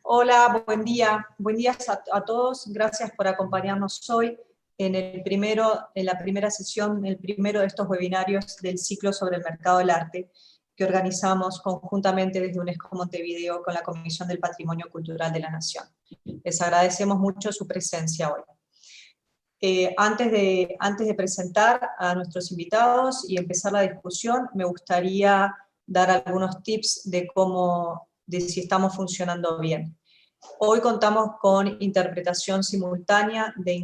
Hola, buen día a todos. Gracias por acompañarnos hoy en la primera sesión, el primero de estos webinarios del ciclo sobre el mercado del arte, que organizamos conjuntamente desde UNESCO Montevideo con la Comisión del Patrimonio Cultural de la Nación. Les agradecemos mucho su presencia hoy. Antes de presentar a nuestros invitados y empezar la discusión, me gustaría dar algunos tips de si estamos funcionando bien. Hoy contamos con interpretación simultánea de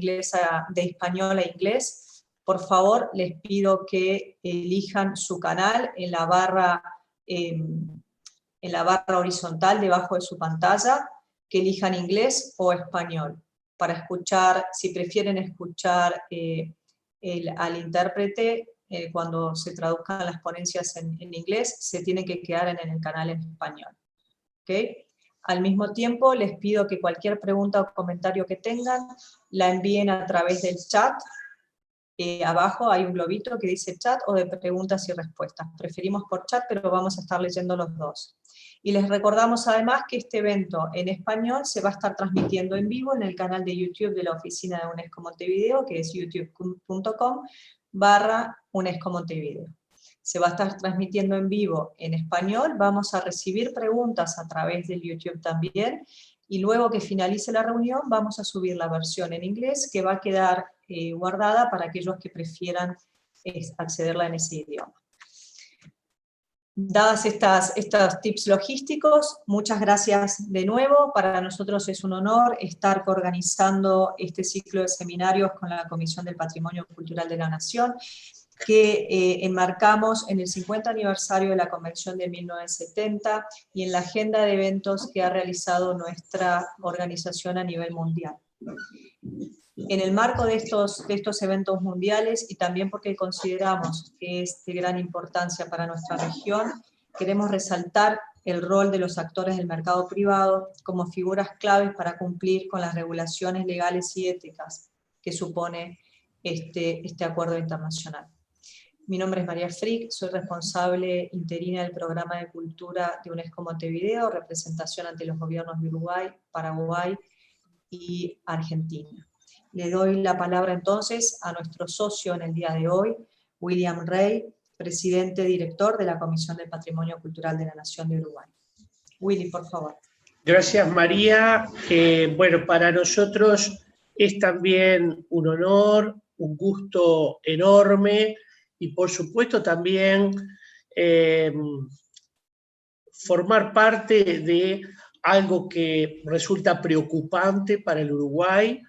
español a inglés. Por favor, les pido que elijan su canal en la barra horizontal debajo de su pantalla, que elijan inglés o español. Para escuchar, si prefieren escuchar al intérprete, cuando se traduzcan las ponencias en inglés, se tienen que quedar en el canal en español. ¿Okay? Al mismo tiempo, les pido que cualquier pregunta o comentario que tengan, la envíen a través del chat. Abajo hay un globito que dice chat o de preguntas y respuestas. Preferimos por chat, pero vamos a estar leyendo los dos. Y les recordamos además que este evento en español se va a estar transmitiendo en vivo en el canal de YouTube de la oficina de UNESCO Montevideo, que es youtube.com/UNESCO Montevideo. Se va a estar transmitiendo en vivo en español, vamos a recibir preguntas a través del YouTube también, y luego que finalice la reunión vamos a subir la versión en inglés, que va a quedar guardada para aquellos que prefieran accederla en ese idioma. Dadas estos tips logísticos, muchas gracias de nuevo. Para nosotros es un honor estar organizando este ciclo de seminarios con la Comisión del Patrimonio Cultural de la Nación, que enmarcamos en el 50 aniversario de la Convención de 1970 y en la agenda de eventos que ha realizado nuestra organización a nivel mundial. En el marco de estos eventos mundiales, y también porque consideramos que es de gran importancia para nuestra región, queremos resaltar el rol de los actores del mercado privado como figuras claves para cumplir con las regulaciones legales y éticas que supone este acuerdo internacional. Mi nombre es María Frick, soy responsable interina del Programa de Cultura de UNESCO Montevideo, representación ante los gobiernos de Uruguay, Paraguay y Argentina. Le doy la palabra entonces a nuestro socio en el día de hoy, William Rey, presidente director de la Comisión del Patrimonio Cultural de la Nación de Uruguay. Willy, por favor. Gracias, María. Bueno, para nosotros es también un honor, un gusto enorme y por supuesto también formar parte de algo que resulta preocupante para el Uruguay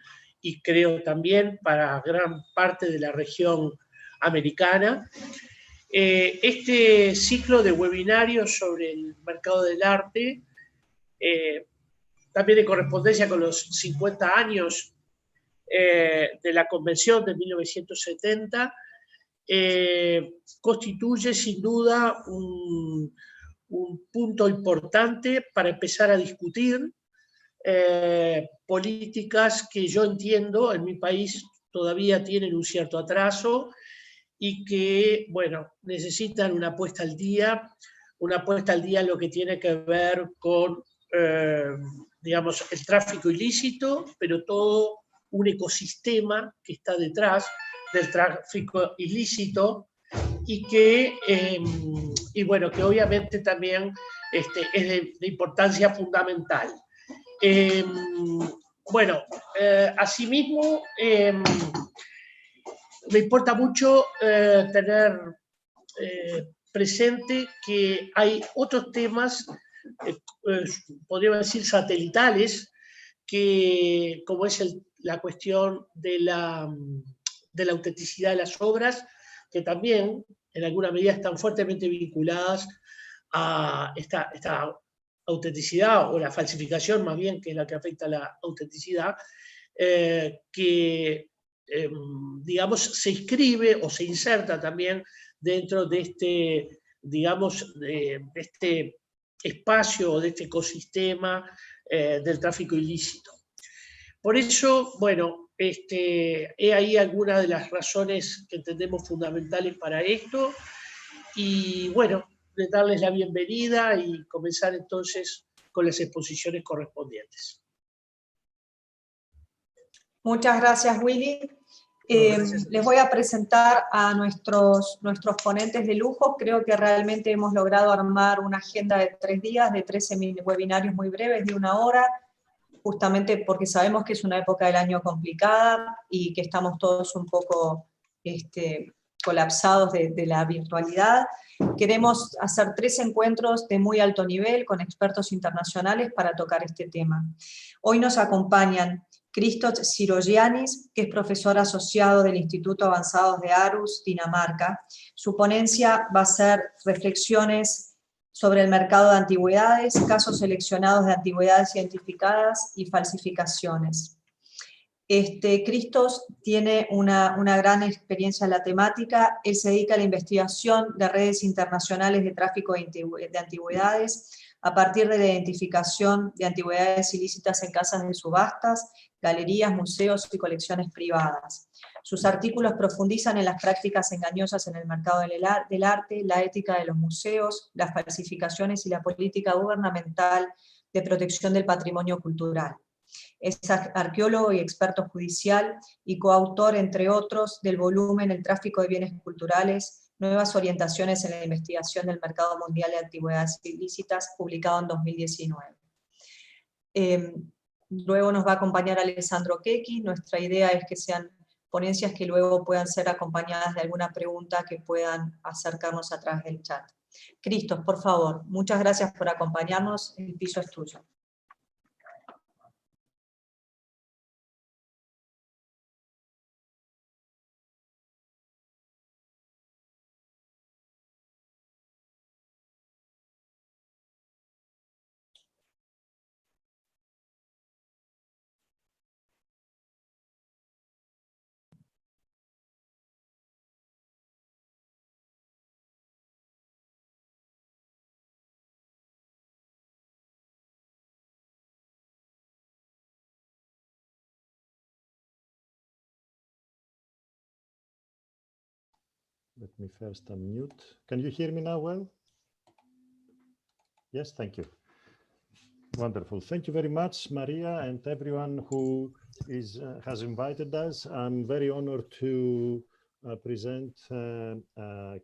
y creo también para gran parte de la región americana. Este ciclo de webinarios sobre el mercado del arte, también en correspondencia con los 50 años de la Convención de 1970, constituye sin duda un punto importante para empezar a discutir políticas que yo entiendo en mi país todavía tienen un cierto atraso y que, bueno, necesitan una puesta al día en lo que tiene que ver con, digamos, el tráfico ilícito, pero todo un ecosistema que está detrás del tráfico ilícito y que, bueno, que obviamente también es de importancia fundamental. Bueno, asimismo, me importa mucho tener presente que hay otros temas, podríamos decir satelitales, que, como es la cuestión de la autenticidad de las obras, que también en alguna medida están fuertemente vinculadas a esta autenticidad, o la falsificación más bien, que es la que afecta a la autenticidad, que digamos se inscribe o se inserta también dentro de este, digamos, de este espacio o de este ecosistema del tráfico ilícito. Por eso, bueno, he ahí algunas de las razones que entendemos fundamentales para esto, y bueno, de darles la bienvenida y comenzar entonces con las exposiciones correspondientes. Muchas gracias, Willy. Gracias. Les voy a presentar a nuestros ponentes de lujo. Creo que realmente hemos logrado armar una agenda de 3 días, de 13 webinarios muy breves, de 1 hora, justamente porque sabemos que es una época del año complicada y que estamos todos un poco colapsados de la virtualidad. Queremos hacer 3 encuentros de muy alto nivel con expertos internacionales para tocar este tema. Hoy nos acompañan Christos Tsirogiannis, que es profesor asociado del Instituto Avanzados de Aarhus, Dinamarca. Su ponencia va a ser reflexiones sobre el mercado de antigüedades, casos seleccionados de antigüedades identificadas y falsificaciones. Christos tiene una gran experiencia en la temática. Él se dedica a la investigación de redes internacionales de tráfico de antigüedades a partir de la identificación de antigüedades ilícitas en casas de subastas, galerías, museos y colecciones privadas. Sus artículos profundizan en las prácticas engañosas en el mercado del arte, la ética de los museos, las falsificaciones y la política gubernamental de protección del patrimonio cultural. Es arqueólogo y experto judicial y coautor, entre otros, del volumen El tráfico de bienes culturales, nuevas orientaciones en la investigación del mercado mundial de antigüedades ilícitas, publicado en 2019. Luego nos va a acompañar Alessandro Checchi. Nuestra idea es que sean ponencias que luego puedan ser acompañadas de alguna pregunta que puedan acercarnos a través del chat. Christos, por favor, muchas gracias por acompañarnos. El piso es tuyo. Let me first unmute. Can you hear me now well? Yes, thank you. Wonderful. Thank you very much, Maria, and everyone who has invited us. I'm very honored to present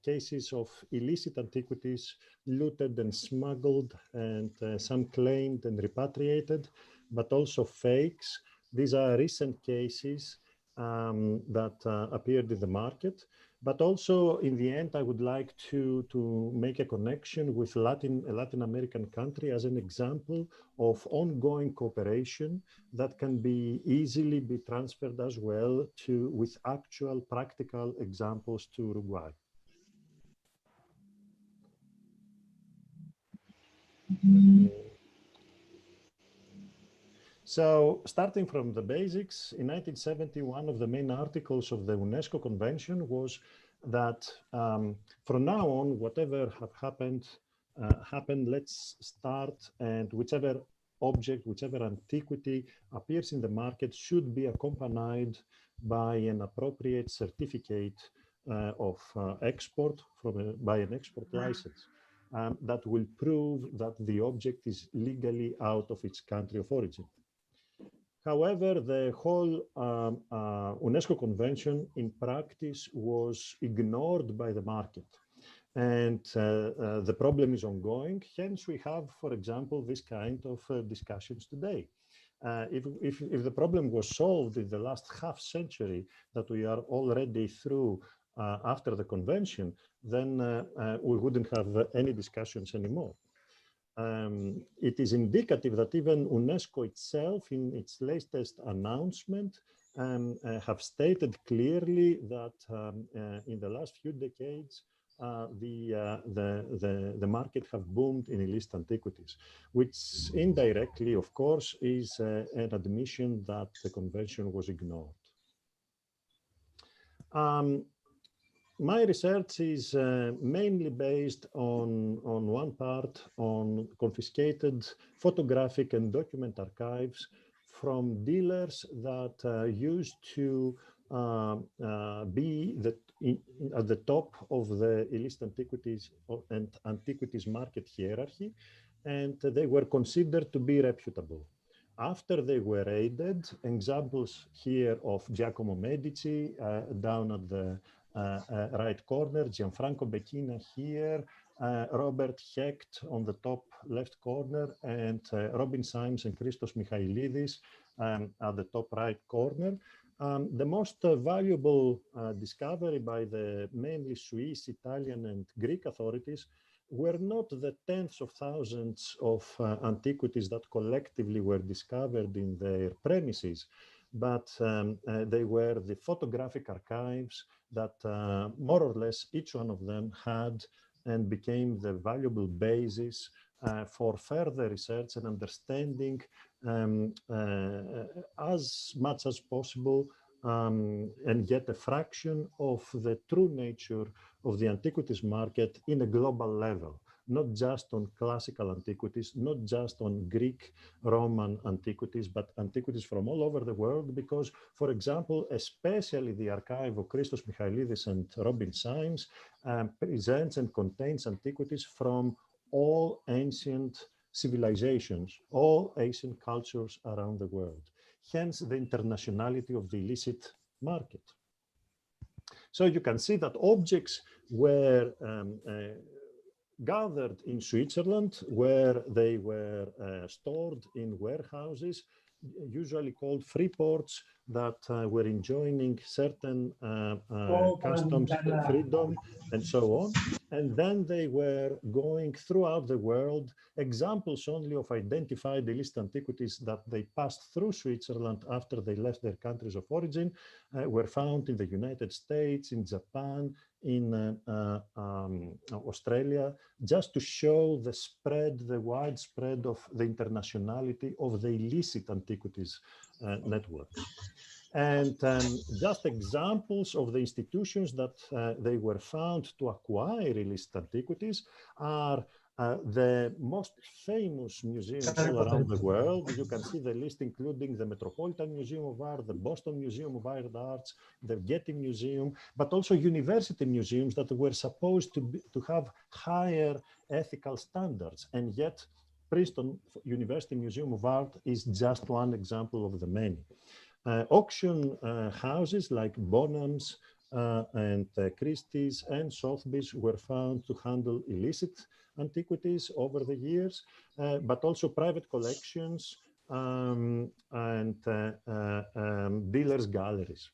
cases of illicit antiquities looted and smuggled, and some claimed and repatriated, but also fakes. These are recent cases that appeared in the market. But also, in the end, I would like to make a connection with a Latin American country as an example of ongoing cooperation that can be easily be transferred as well with actual practical examples to Uruguay. So, starting from the basics, in 1970, one of the main articles of the UNESCO Convention was that from now on, whatever have happened, let's start, and whichever object, whichever antiquity appears in the market should be accompanied by an appropriate certificate of export by an export license that will prove that the object is legally out of its country of origin. However, the whole UNESCO Convention in practice was ignored by the market, and the problem is ongoing. Hence, we have, for example, this kind of discussions today. If the problem was solved in the last half century that we are already through after the convention, then we wouldn't have any discussions anymore. It is indicative that even UNESCO itself, in its latest announcement, have stated clearly that in the last few decades, the market have boomed in illicit antiquities, which indirectly, of course, is an admission that the convention was ignored. My research is mainly based on one part on confiscated photographic and document archives from dealers that used to be at the top of the illicit antiquities and antiquities market hierarchy, and they were considered to be reputable. After they were raided, examples here of Giacomo Medici down at the right corner, Gianfranco Becchina here, Robert Hecht on the top left corner, and Robin Symes and Christos Michailidis at the top right corner. The most valuable discovery by the mainly Swiss, Italian, and Greek authorities were not the tens of thousands of antiquities that collectively were discovered in their premises, but they were the photographic archives that more or less each one of them had and became the valuable basis for further research and understanding as much as possible and yet a fraction of the true nature of the antiquities market in a global level, not just on classical antiquities, not just on Greek, Roman antiquities, but antiquities from all over the world, because, for example, especially the archive of Christos Michailidis and Robin Symes presents and contains antiquities from all ancient civilizations, all ancient cultures around the world. Hence the internationality of the illicit market. So you can see that objects were gathered in Switzerland, where they were stored in warehouses, usually called free ports, that were enjoining certain customs freedom and so on. And then they were going throughout the world. Examples only of identified illicit antiquities that they passed through Switzerland after they left their countries of origin were found in the United States, in Japan, in Australia, just to show the spread, the widespread of the internationality of the illicit antiquities networks. And just examples of the institutions that they were found to acquire illicit antiquities are the most famous museums all around the world. You can see the list, including the Metropolitan Museum of Art, the Boston Museum of Fine Arts, the Getty Museum, but also university museums that were supposed to have higher ethical standards. And yet, Princeton University Museum of Art is just one example of the many. Auction houses like Bonham's and Christie's and Sotheby's were found to handle illicit antiquities over the years, but also private collections and dealers' galleries.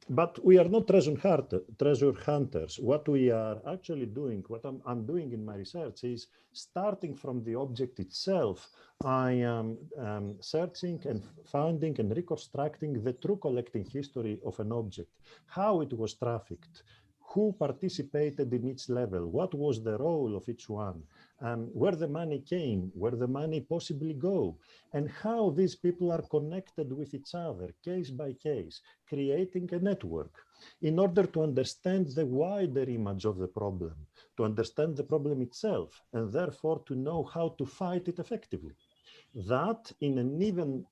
But we are not treasure hunters. What we are actually doing, what I'm doing in my research is starting from the object itself. I am searching and finding and reconstructing the true collecting history of an object, how it was trafficked, who participated in each level, what was the role of each one, where the money came, where the money possibly go, and how these people are connected with each other, case by case, creating a network in order to understand the wider image of the problem, to understand the problem itself, and therefore to know how to fight it effectively. That, in an even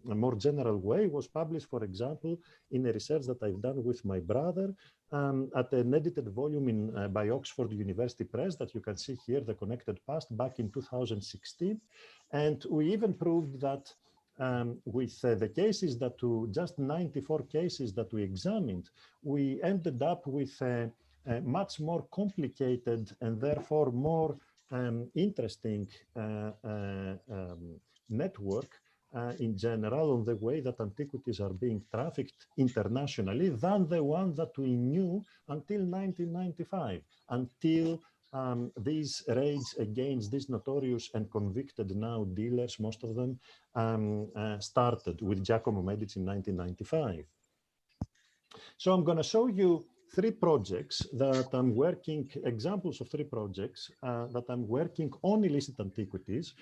more general way, was published, for example, in a research that I've done with my brother at an edited volume by Oxford University Press that you can see here, The Connected Past, back in 2016. And we even proved that with the cases that just 94 cases that we examined, we ended up with a much more complicated and therefore more interesting network in general on the way that antiquities are being trafficked internationally than the one that we knew until 1995, until these raids against these notorious and convicted now dealers, most of them, started with Giacomo Medici in 1995. So I'm going to show you three projects that I'm working, examples of three projects that I'm working on illicit antiquities,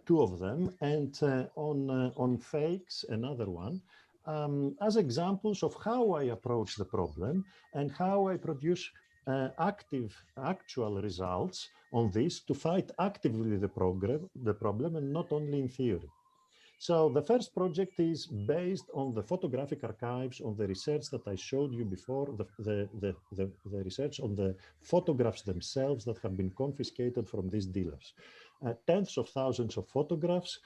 two of them, and on fakes, another one, as examples of how I approach the problem and how I produce actual results on this to fight actively the problem and not only in theory. So the first project is based on the photographic archives, on the research that I showed you before, the research on the photographs themselves that have been confiscated from these dealers. Tens of thousands of photographs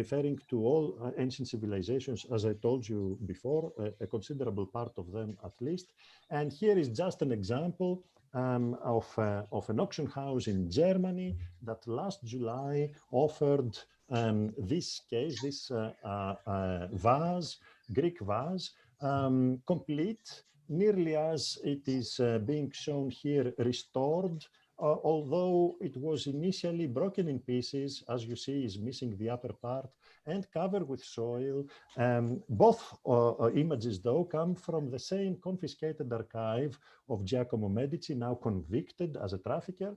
referring to all ancient civilizations, as I told you before, a considerable part of them at least. And here is just an example of an auction house in Germany that last July offered this case, this vase, Greek vase, complete, nearly as it is being shown here, restored, although it was initially broken in pieces, as you see, is missing the upper part and covered with soil. Both images, though, come from the same confiscated archive of Giacomo Medici, now convicted as a trafficker,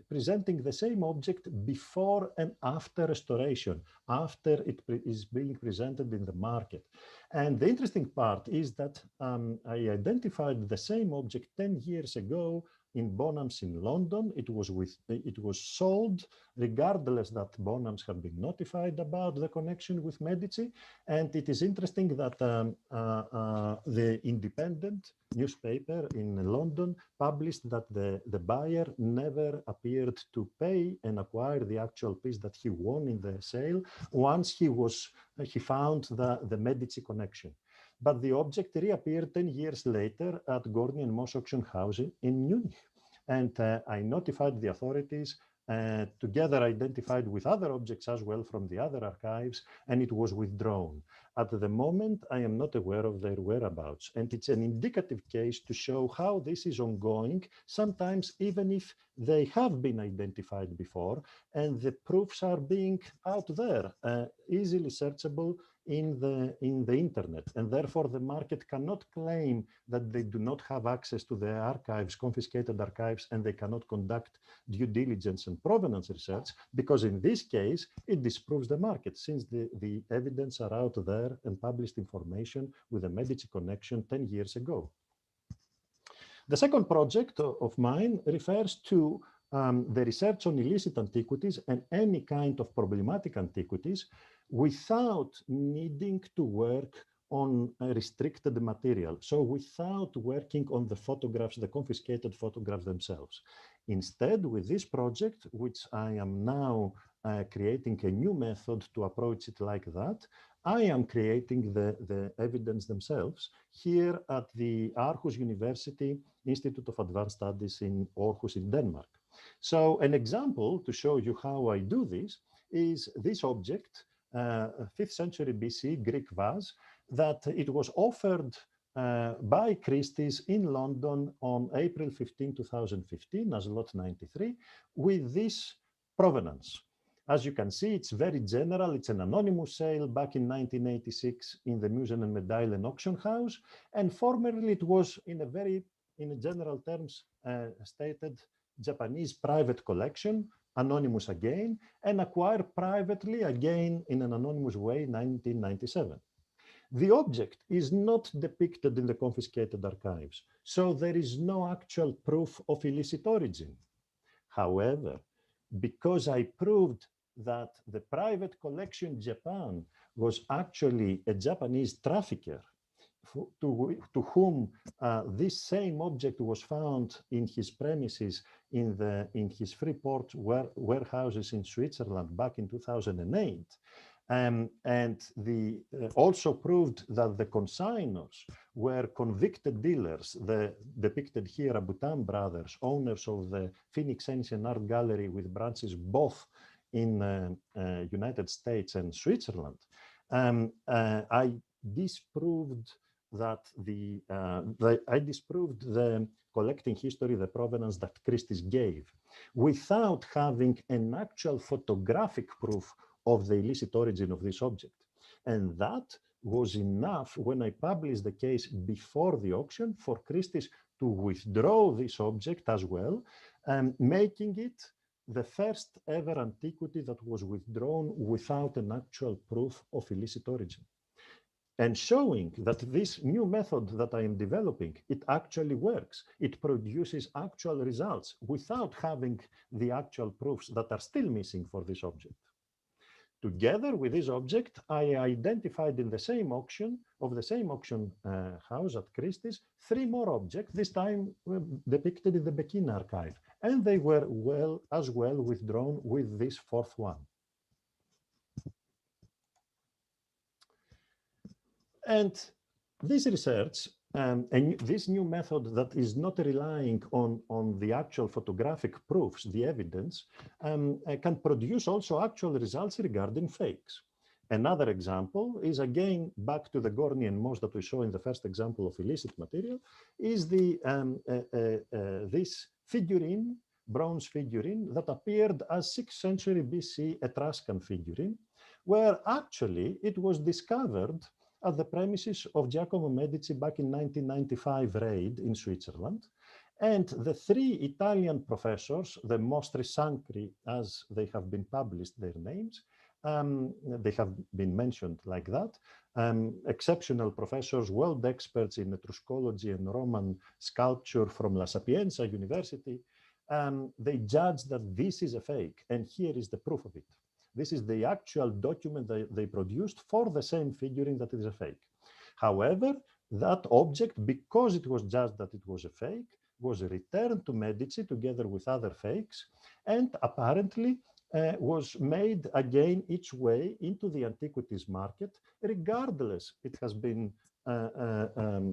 presenting the same object before and after restoration, after it is being presented in the market. And the interesting part is that I identified the same object 10 years ago in Bonhams in London. It was sold regardless that Bonhams have been notified about the connection with Medici. And it is interesting that the Independent newspaper in London published that the buyer never appeared to pay and acquire the actual piece that he won in the sale once he found the Medici connection. But the object reappeared 10 years later at Gorny and Moss auction house in Munich. And I notified the authorities, together identified with other objects as well from the other archives, and it was withdrawn. At the moment, I am not aware of their whereabouts. And it's an indicative case to show how this is ongoing, sometimes even if they have been identified before, and the proofs are being out there, easily searchable in the internet, and therefore the market cannot claim that they do not have access to the archives, confiscated archives, and they cannot conduct due diligence and provenance research, because in this case it disproves the market, since the evidence are out there and published information with a Medici connection 10 years ago. The second project of mine refers to the research on illicit antiquities and any kind of problematic antiquities without needing to work on restricted material. So without working on the photographs, the confiscated photographs themselves. Instead, with this project, which I am now creating a new method to approach it like that, I am creating the evidence themselves here at the Aarhus University Institute of Advanced Studies in Aarhus in Denmark. So an example to show you how I do this is this object, 5th century BC Greek vase, that it was offered by Christie's in London on April 15, 2015 as lot 93 with this provenance. As you can see, it's very general. It's an anonymous sale back in 1986 in the Museum and Medaillen auction house. And formerly it was in general terms stated Japanese private collection, anonymous again, and acquired privately again in an anonymous way in 1997. The object is not depicted in the confiscated archives, so there is no actual proof of illicit origin. However, because I proved that the private collection Japan was actually a Japanese trafficker to whom this same object was found in his premises in his Freeport warehouses in Switzerland back in 2008. And also proved that the consignors were convicted dealers, depicted here Abutam brothers, owners of the Phoenix Ancient Art Gallery with branches both in United States and Switzerland. I disproved that I disproved the collecting history, the provenance that Christie's gave, without having an actual photographic proof of the illicit origin of this object. And that was enough when I published the case before the auction for Christie's to withdraw this object as well, making it the first ever antiquity that was withdrawn without an actual proof of illicit origin. And showing that this new method that I am developing, it actually works. It produces actual results without having the actual proofs that are still missing for this object. Together with this object, I identified in the same auction, of the same auction house at Christie's, 3 more objects, this time depicted in the Pekin archive. And they were as well withdrawn with this 4th one. And this research, and this new method that is not relying on the actual photographic proofs, the evidence, can produce also actual results regarding fakes. Another example is, again, back to the Gornian moss that we saw in the first example of illicit material, is this figurine, bronze figurine, that appeared as 6th century BC Etruscan figurine, where actually it was discovered at the premises of Giacomo Medici back in 1995 raid in Switzerland. And the 3 Italian professors, the mostri sacri, as they have been published, their names, they have been mentioned like that, exceptional professors, world experts in Etruscology and Roman sculpture from La Sapienza University, they judged that this is a fake, and here is the proof of it. This is the actual document that they produced for the same figurine that is a fake. However, that object, because it was judged that it was a fake, was returned to Medici together with other fakes, and apparently was made again each way into the antiquities market, regardless it has been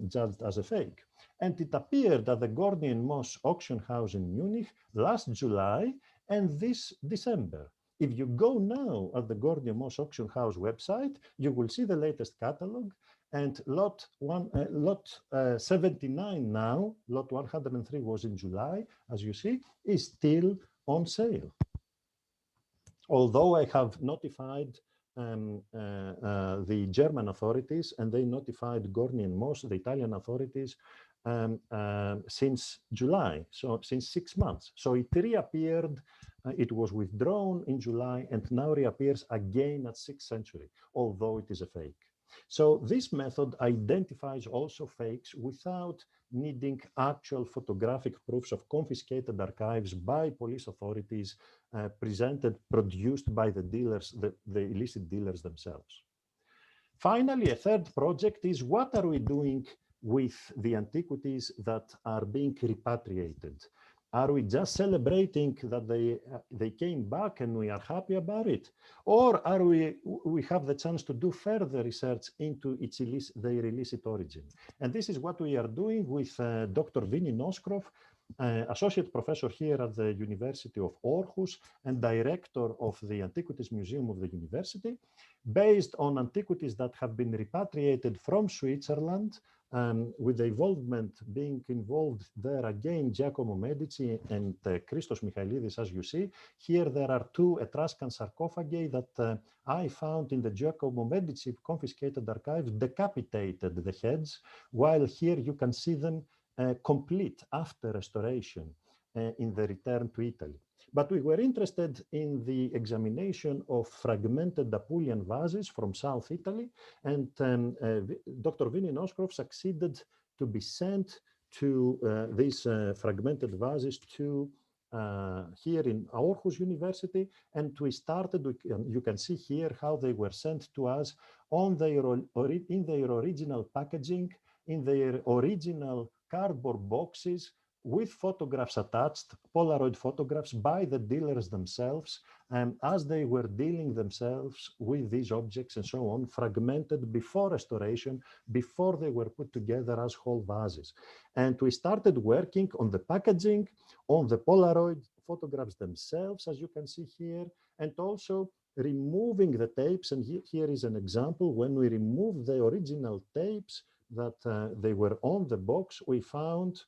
judged as a fake. And it appeared at the Gordian Moss auction house in Munich last July and this December. If you go now at the Gordian Moss auction house website, you will see the latest catalog, and lot 79 now, lot 103 was in July, as you see, is still on sale. Although I have notified the German authorities, and they notified Gordian Moss, the Italian authorities, since July, so since 6 months. So it reappeared, it was withdrawn in July, and now reappears again at 6th century, although it is a fake. So this method identifies also fakes without needing actual photographic proofs of confiscated archives by police authorities, produced by the dealers, the illicit dealers themselves. Finally, a 3rd project is, what are we doing with the antiquities that are being repatriated? Are we just celebrating that they came back and we are happy about it? Or are we have the chance to do further research into their illicit origin? And this is what we are doing with Dr. Vinnie Noskrov, associate professor here at the University of Aarhus and director of the Antiquities Museum of the university, based on antiquities that have been repatriated from Switzerland, with the involvement being involved there again, Giacomo Medici and Christos Michailidis, as you see. Here there are 2 Etruscan sarcophagi that I found in the Giacomo Medici confiscated archives, decapitated the heads, while here you can see them complete after restoration in the return to Italy. But we were interested in the examination of fragmented Apulian vases from South Italy, and Dr. Vinnie Noskrov succeeded to be sent to these fragmented vases to here in Aarhus University, and we started, you can see here how they were sent to us in their original packaging, in their original cardboard boxes, with photographs attached, Polaroid photographs by the dealers themselves, as they were dealing themselves with these objects and so on, fragmented before restoration, before they were put together as whole vases. And we started working on the packaging, on the Polaroid photographs themselves, as you can see here, and also removing the tapes. And here is an example. When we removed the original tapes that they were on the box, we found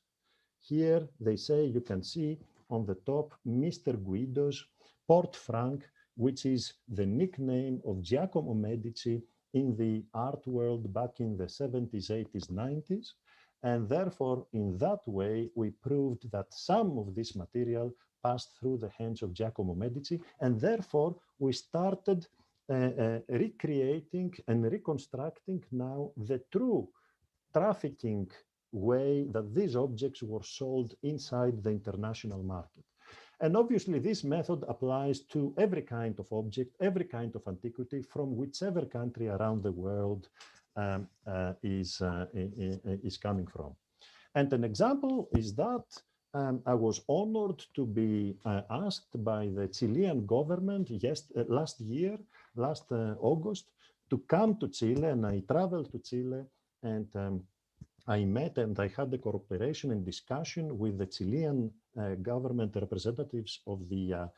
here, they say, you can see on the top, Mr. Guido's Port Franc, which is the nickname of Giacomo Medici in the art world back in the 70s, 80s, 90s. And therefore, in that way, we proved that some of this material passed through the hands of Giacomo Medici. And therefore, we started recreating and reconstructing now the true trafficking way that these objects were sold inside the international market. And obviously, this method applies to every kind of object, every kind of antiquity from whichever country around the world is coming from. And an example is that I was honored to be asked by the Chilean government last August, to come to Chile, and I traveled to Chile, and I met and I had the cooperation and discussion with the Chilean government representatives of the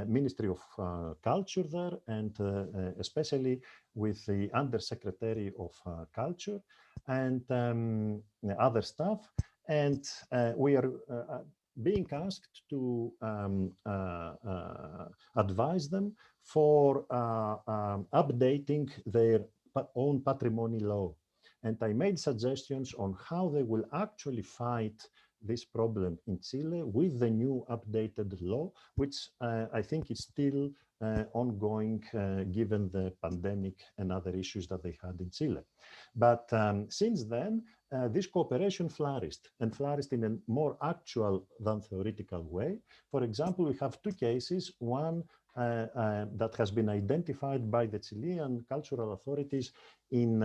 Ministry of Culture there, and especially with the Undersecretary of Culture and other staff. And we are being asked to advise them for updating their own patrimony law. And I made suggestions on how they will actually fight this problem in Chile with the new updated law, which I think is still ongoing given the pandemic and other issues that they had in Chile. But since then, this cooperation flourished, and flourished in a more actual than theoretical way. For example, we have two cases, one that has been identified by the Chilean cultural authorities in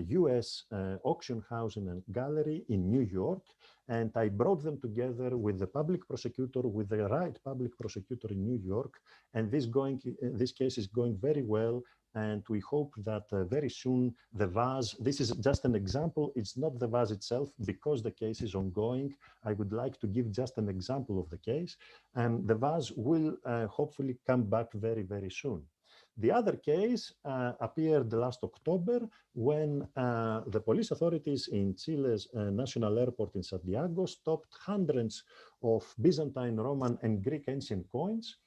US auction house and gallery in New York. And I brought them together with the public prosecutor, with the right public prosecutor in New York. And this case is going very well. And we hope that very soon the vase, this is just an example, it's not the vase itself, because the case is ongoing. I would like to give just an example of the case, and the vase will hopefully come back very, very soon. The other case appeared last October when the police authorities in Chile's national airport in Santiago stopped hundreds of Byzantine, Roman, and Greek ancient coins,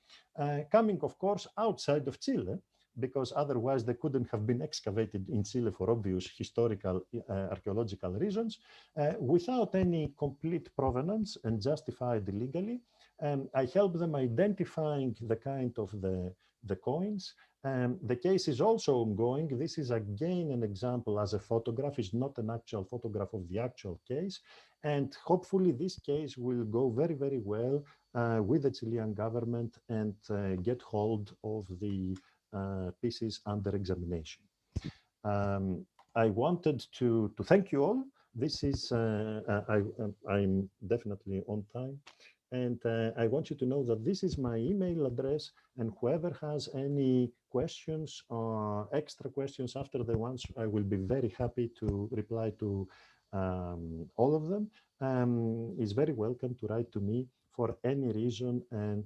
coming, of course, outside of Chile, because otherwise they couldn't have been excavated in Chile for obvious historical archaeological reasons, without any complete provenance and justified illegally. I helped them identifying the kind of the coins. The case is also ongoing. This is again an example as a photograph, is not an actual photograph of the actual case. And hopefully this case will go very, very well with the Chilean government and get hold of the pieces under examination. I wanted to thank you all. This is, I'm definitely on time. And I want you to know that this is my email address, and whoever has any questions or extra questions after the ones, I will be very happy to reply to all of them. Is very welcome to write to me for any reason and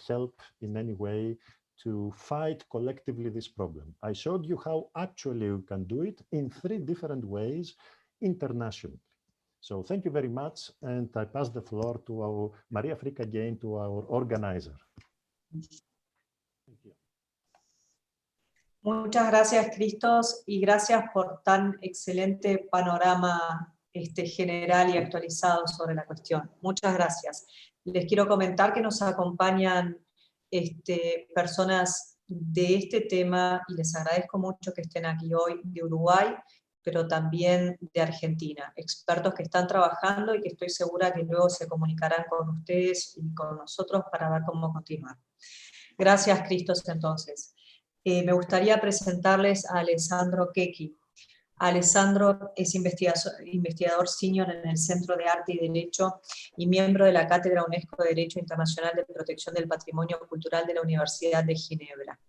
help in any way to fight collectively this problem. I showed you how actually you can do it in 3 different ways internationally. So thank you very much, and I pass the floor to our Maria Frick again, to our organizer. Thank you. Muchas gracias, Cristos, y gracias por tan excelente panorama general y actualizado sobre la cuestión. Muchas gracias. Les quiero comentar que nos acompañan personas de este tema, y les agradezco mucho que estén aquí hoy, de Uruguay, pero también de Argentina, expertos que están trabajando y que estoy segura que luego se comunicarán con ustedes y con nosotros para ver cómo continuar. Gracias, Cristos, entonces. Me gustaría presentarles a Alessandro Checchi. Alessandro es investigador senior en el Centro de Arte y Derecho y miembro de la Cátedra UNESCO de Derecho Internacional de Protección del Patrimonio Cultural de la Universidad de Ginebra.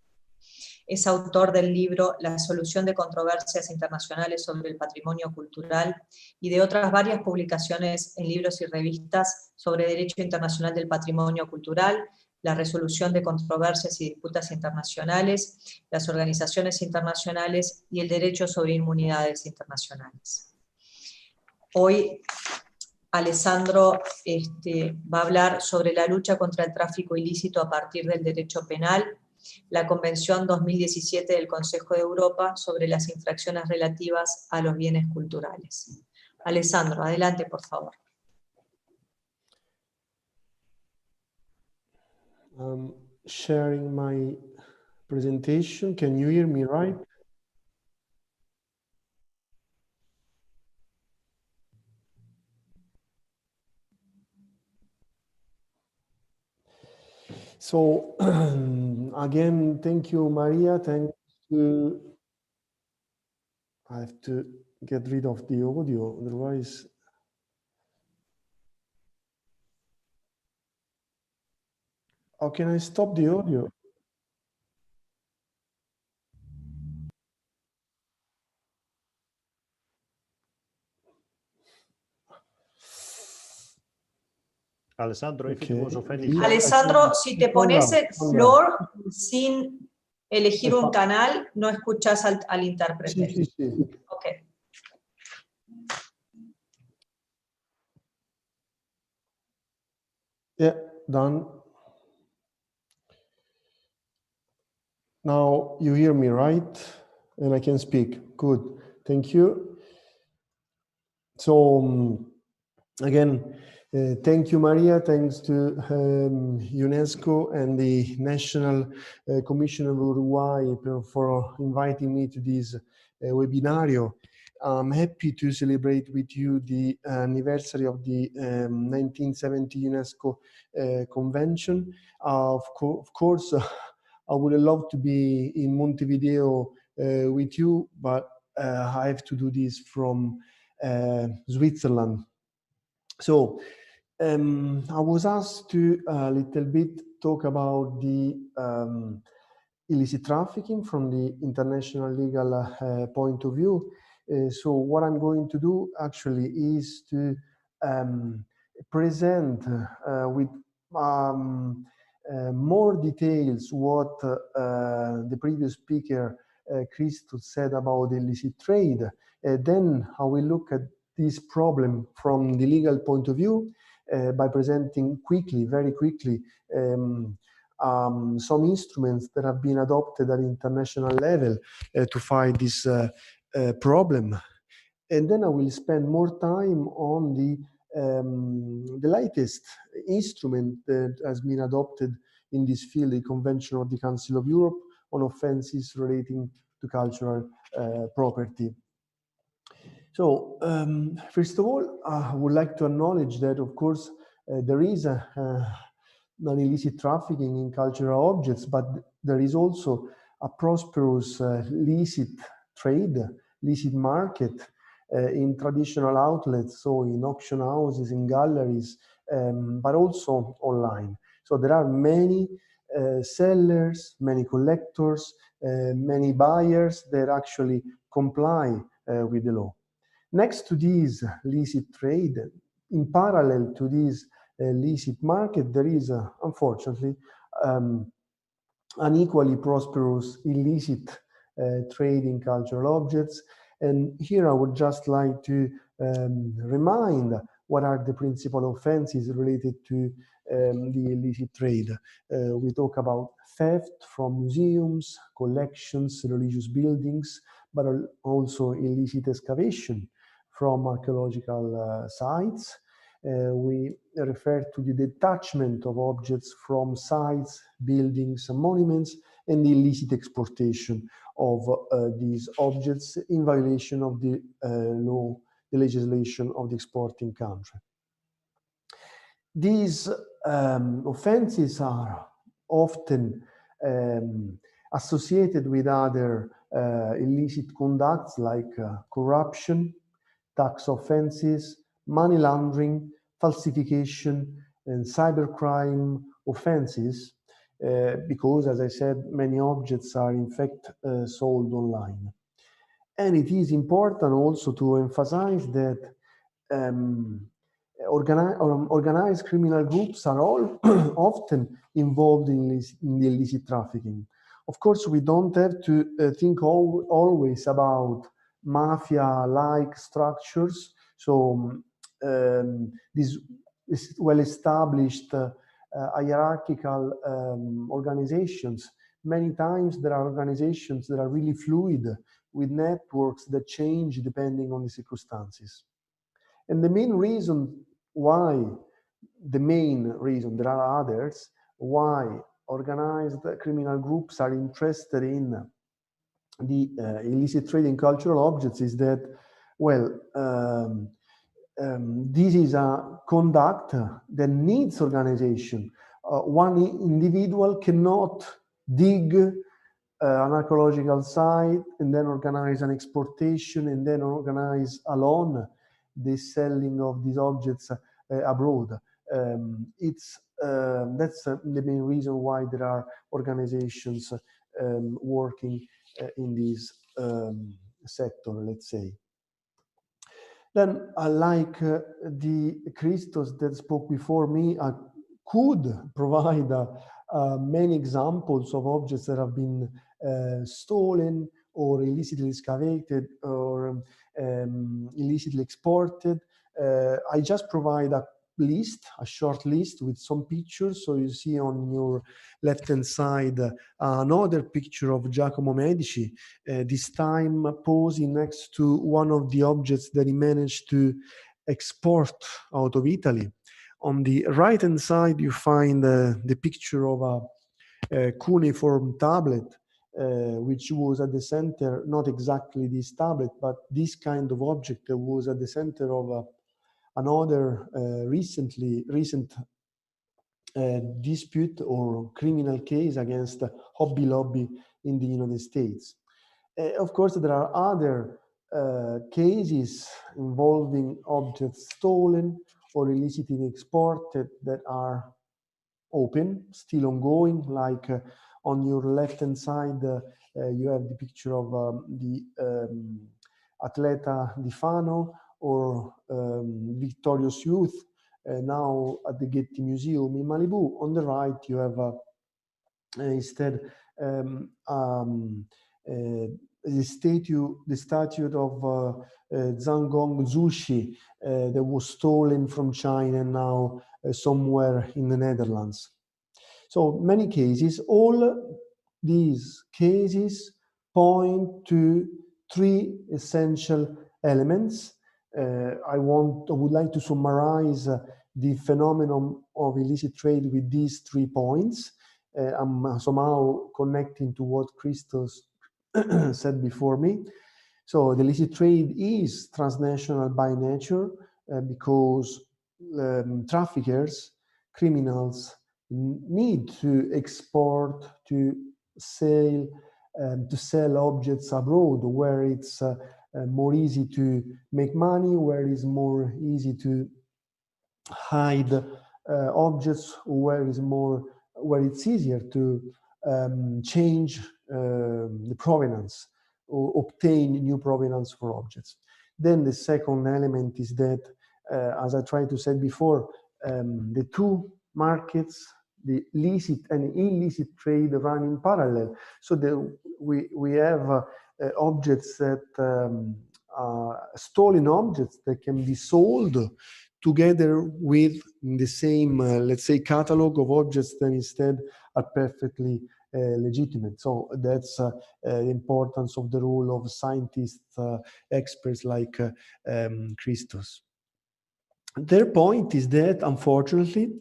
Es autor del libro La solución de controversias internacionales sobre el patrimonio cultural y de otras varias publicaciones en libros y revistas sobre derecho internacional del patrimonio cultural, la resolución de controversias y disputas internacionales, las organizaciones internacionales y el derecho sobre inmunidades internacionales. Hoy Alessandro va a hablar sobre la lucha contra el tráfico ilícito a partir del derecho penal, la Convención 2017 del Consejo de Europa sobre las infracciones relativas a los bienes culturales. Alessandro, adelante, por favor. Sharing my presentation. Can you hear me right? So again, thank you, Maria. Thank you. I have to get rid of the audio, otherwise. How can I stop the audio? Alessandro, if Okay. it was of any Please, help. Alessandro, si te pones el floor sin elegir un Ecco. canal, no escuchas al intérprete. Sì, sì, sì. Ok. Yeah, done. Now you hear me, right? And I can speak. Good. Thank you. So again, thank you, Maria. Thanks to UNESCO and the National Commission of Uruguay for inviting me to this webinario. I'm happy to celebrate with you the anniversary of the 1970 UNESCO Convention. Of course, I would love to be in Montevideo with you, but I have to do this from Switzerland. So I was asked to a little bit talk about the illicit trafficking from the international legal point of view. So what I'm going to do actually is to present with more details what the previous speaker Christos said about illicit trade. Then I will look at this problem from the legal point of view by presenting quickly, very quickly, some instruments that have been adopted at international level to fight this problem. And then I will spend more time on the latest instrument that has been adopted in this field, the Convention of the Council of Europe on offenses relating to cultural property. So, first of all, I would like to acknowledge that, of course, there is an illicit trafficking in cultural objects, but there is also a prosperous licit trade, licit market in traditional outlets, so in auction houses, in galleries, but also online. So there are many sellers, many collectors, many buyers that actually comply with the law. Next to this licit trade, in parallel to this licit market, there is, unfortunately, an equally prosperous illicit trade in cultural objects. And here I would just like to remind what are the principal offenses related to the illicit trade. We talk about theft from museums, collections, religious buildings, but also illicit excavation from archaeological sites. We refer to the detachment of objects from sites, buildings, and monuments, and the illicit exportation of these objects in violation of the law, the legislation of the exporting country. These offenses are often associated with other illicit conducts like corruption, tax offenses, money laundering, falsification, and cybercrime offenses, because, as I said, many objects are in fact sold online. And it is important also to emphasize that organized criminal groups are all often involved in the illicit trafficking. Of course, we don't have to think always about mafia-like structures. So these well-established hierarchical organizations, many times there are organizations that are really fluid with networks that change depending on the circumstances. And the main reason why, there are others, why organized criminal groups are interested in the illicit trade in cultural objects is that, well, this is a conduct that needs organization, one individual cannot dig an archaeological site and then organize an exportation and then organize alone the selling of these objects abroad. That's the main reason why there are organizations working in this sector, let's say. Then, like the Christos that spoke before me, I could provide many examples of objects that have been stolen or illicitly excavated or illicitly exported. I just provide a list, a short list with some pictures. So you see on your left-hand side another picture of Giacomo Medici, this time posing next to one of the objects that he managed to export out of Italy. On the right-hand side, you find the picture of a cuneiform tablet, which was at the center, not exactly this tablet, but this kind of object that was at the center of another recent dispute or criminal case against Hobby Lobby in the United States. Of course, there are other cases involving objects stolen or illicitly exported that are open, still ongoing, like on your left-hand side, you have the picture of the Atleta di Fano or Victorious Youth, now at the Getty Museum in Malibu. On the right, you have instead the statue of Zhangong Zushi that was stolen from China and now somewhere in the Netherlands. So many cases, all these cases point to three essential elements. I would like to summarize the phenomenon of illicit trade with these 3 points. I'm somehow connecting to what Christos said before me. So the illicit trade is transnational by nature because traffickers, criminals need to export, to sell objects abroad where it's more easy to make money, where it's more easy to hide objects, where it's easier to change the provenance or obtain new provenance for objects. Then the second element is that, as I tried to say before, the two markets, the licit and illicit trade, run in parallel. So we have objects that stolen objects that can be sold together with the same, let's say, catalog of objects that instead are perfectly legitimate. So that's the importance of the role of scientists, experts like Christos. Their point is that, unfortunately,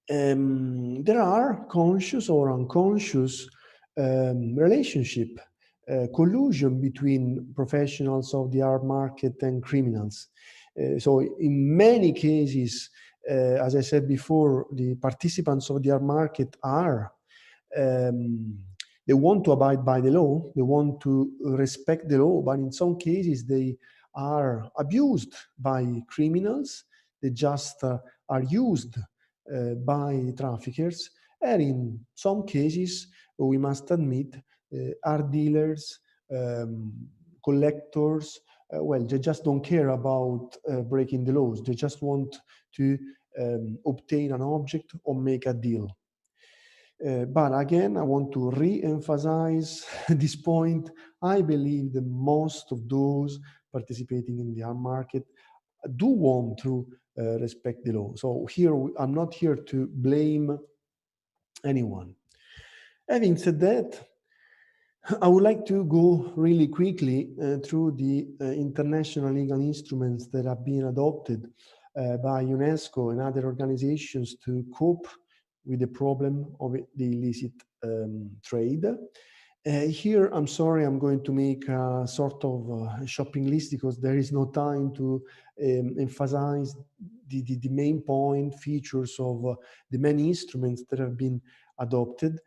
there are conscious or unconscious relationship, collusion between professionals of the art market and criminals. So in many cases, as I said before, the participants of the art market are, they want to abide by the law, they want to respect the law, but in some cases they are abused by criminals, they just are used by traffickers, and in some cases, we must admit, art dealers, collectors, well, they just don't care about breaking the laws. They just want to obtain an object or make a deal. But again, I want to re-emphasize this point. I believe that most of those participating in the art market do want to respect the law. So here, I'm not here to blame anyone. Having said that, I would like to go really quickly through the international legal instruments that have been adopted by UNESCO and other organizations to cope with the problem of the illicit trade. Here, I'm sorry, I'm going to make a sort of shopping list because there is no time to emphasize the main point features of the many instruments that have been adopted.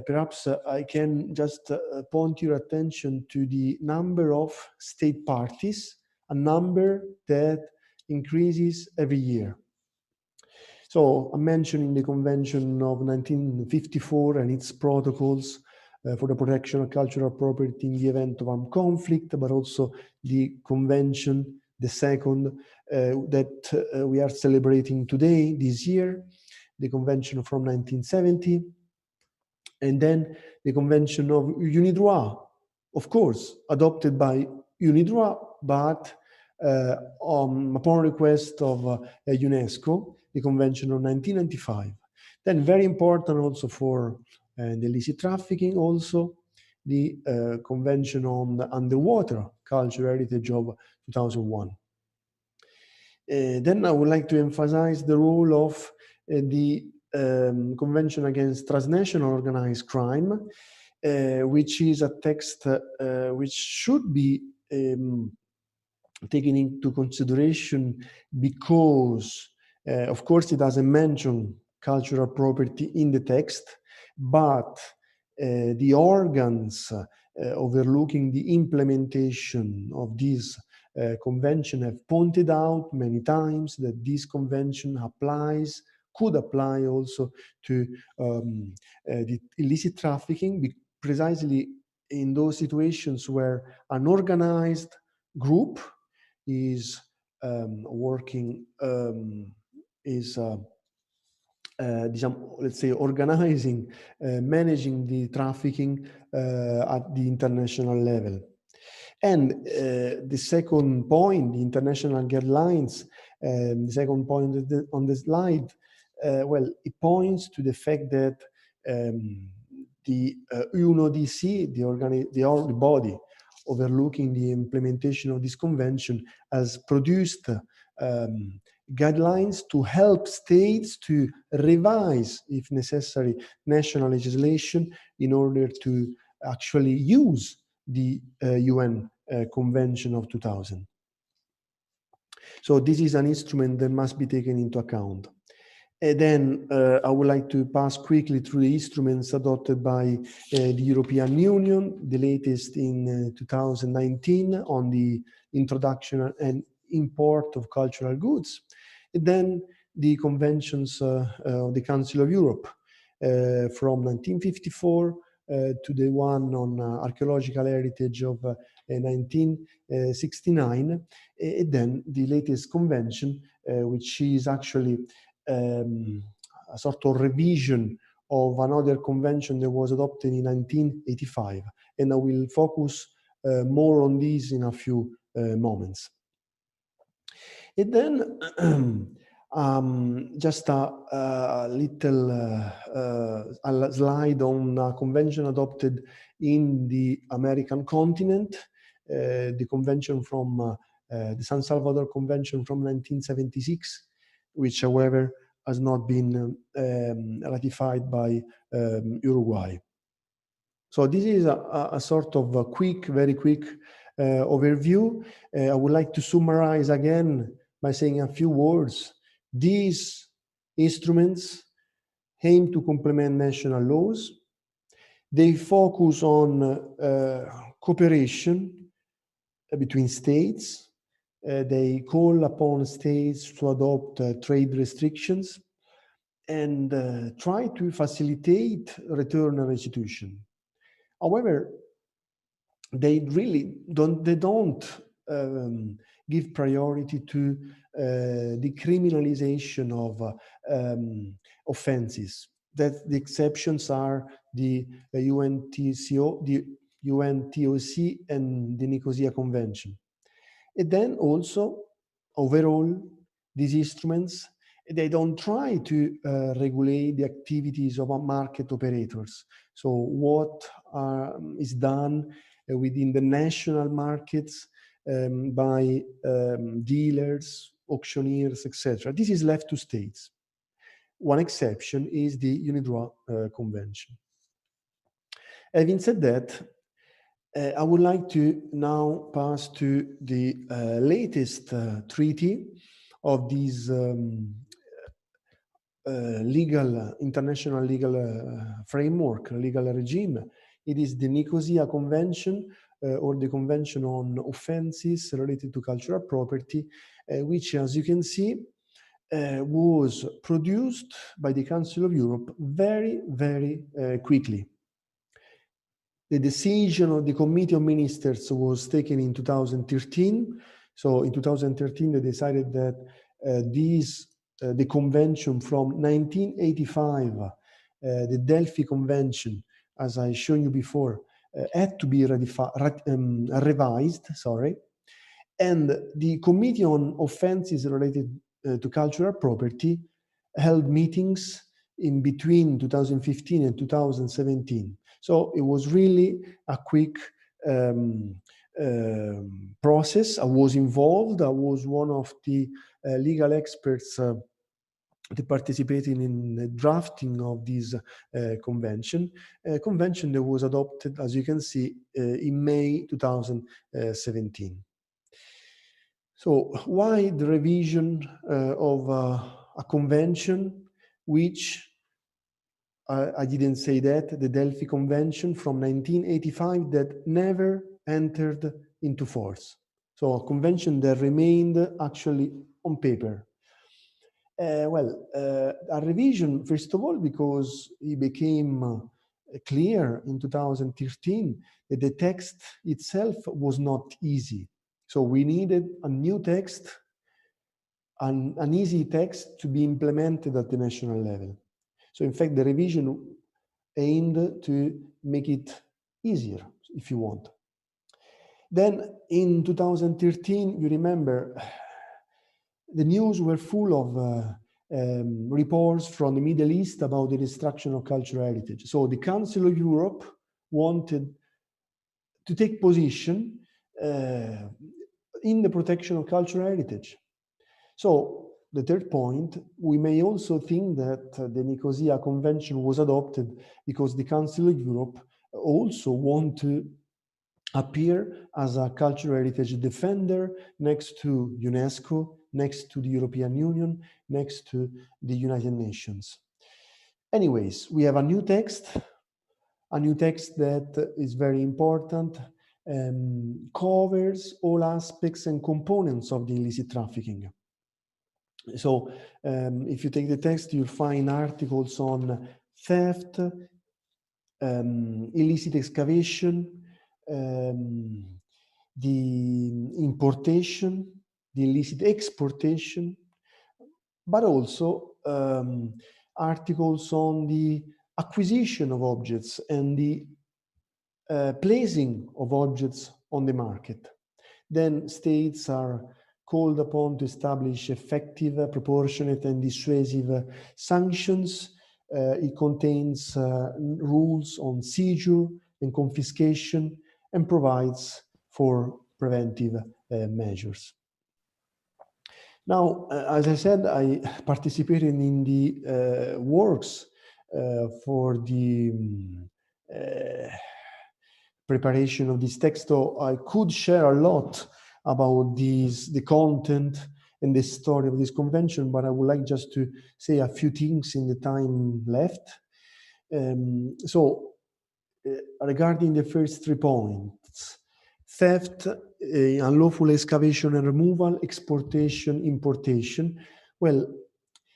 Perhaps I can just point your attention to the number of state parties, a number that increases every year. So I'm mentioning the Convention of 1954 and its protocols for the protection of cultural property in the event of armed conflict, but also the convention, the second, that we are celebrating today, this year, the convention from 1970, and then the convention of UNIDROIT, of course, adopted by UNIDROIT, but upon request of UNESCO, the convention of 1995. Then very important also for the illicit trafficking, also the Convention on the Underwater Cultural Heritage of 2001. Then I would like to emphasize the role of the Convention Against Transnational Organized Crime, which is a text which should be taken into consideration because, of course, it doesn't mention cultural property in the text, but the organs overlooking the implementation of this convention have pointed out many times that this convention could apply also to the illicit trafficking, precisely in those situations where an organized group is working, let's say, organizing, managing the trafficking at the international level. And the second point, the international guidelines, the second point on the slide, well, it points to the fact that the UNODC, the body overlooking the implementation of this convention, has produced guidelines to help states to revise, if necessary, national legislation in order to actually use the UN Convention of 2000. So this is an instrument that must be taken into account. And then I would like to pass quickly through the instruments adopted by the European Union, the latest in 2019 on the introduction and import of cultural goods. And then the conventions of the Council of Europe from 1954 to the one on archaeological heritage of 1969, and then the latest convention, which is actually a sort of revision of another convention that was adopted in 1985. And I will focus more on this in a few moments. And then just a little slide on a convention adopted in the American continent, the convention from the San Salvador Convention from 1976, which, however, has not been ratified by Uruguay. So this is a sort of a very quick overview. I would like to summarize again by saying a few words. These instruments aim to complement national laws. They focus on cooperation between states. They call upon states to adopt trade restrictions and try to facilitate return and restitution. However, they really don't give priority to the criminalization of offenses. That the exceptions are the UNTOC and the Nicosia Convention. And then also, overall, these instruments, they don't try to regulate the activities of market operators. So what is done within the national markets by dealers, auctioneers, etc. This is left to states. One exception is the UNIDROIT Convention. Having said that, I would like to now pass to the latest treaty of this international legal framework, legal regime. It is the Nicosia Convention, or the Convention on Offenses Related to Cultural Property, which, as you can see, was produced by the Council of Europe very, very quickly. The decision of the Committee of Ministers was taken in 2013. So in 2013, they decided that the convention from 1985, the Delphi Convention, as I showed you before, had to be revised, sorry. And the Committee on Offenses Related to Cultural Property held meetings in between 2015 and 2017. So it was really a quick process. I was involved. I was one of the legal experts that participated in the drafting of this convention. Convention that was adopted, as you can see, in May 2017. So why the revision of a convention which, I didn't say that, the Delphi Convention from 1985 that never entered into force. So a convention that remained actually on paper. A revision, first of all, because it became clear in 2013 that the text itself was not easy. So we needed a new text, an easy text to be implemented at the national level. So in fact, the revision aimed to make it easier, if you want. Then in 2013, you remember, the news were full of reports from the Middle East about the destruction of cultural heritage. So the Council of Europe wanted to take position in the protection of cultural heritage. So the third point, we may also think that the Nicosia Convention was adopted because the Council of Europe also want to appear as a cultural heritage defender next to UNESCO, next to the European Union, next to the United Nations. Anyways, we have a new text that is very important, covers all aspects and components of the illicit trafficking. So if you take the text, you'll find articles on theft, illicit excavation, the importation, the illicit exportation, but also articles on the acquisition of objects and the placing of objects on the market. Then states are called upon to establish effective, proportionate, and dissuasive sanctions. It contains rules on seizure and confiscation and provides for preventive measures. Now, as I said, I participated in the works for the preparation of this text, so I could share a lot about the content and the story of this convention, but I would like just to say a few things in the time left. Regarding the first 3 points, theft, unlawful excavation and removal, exportation, importation. Well,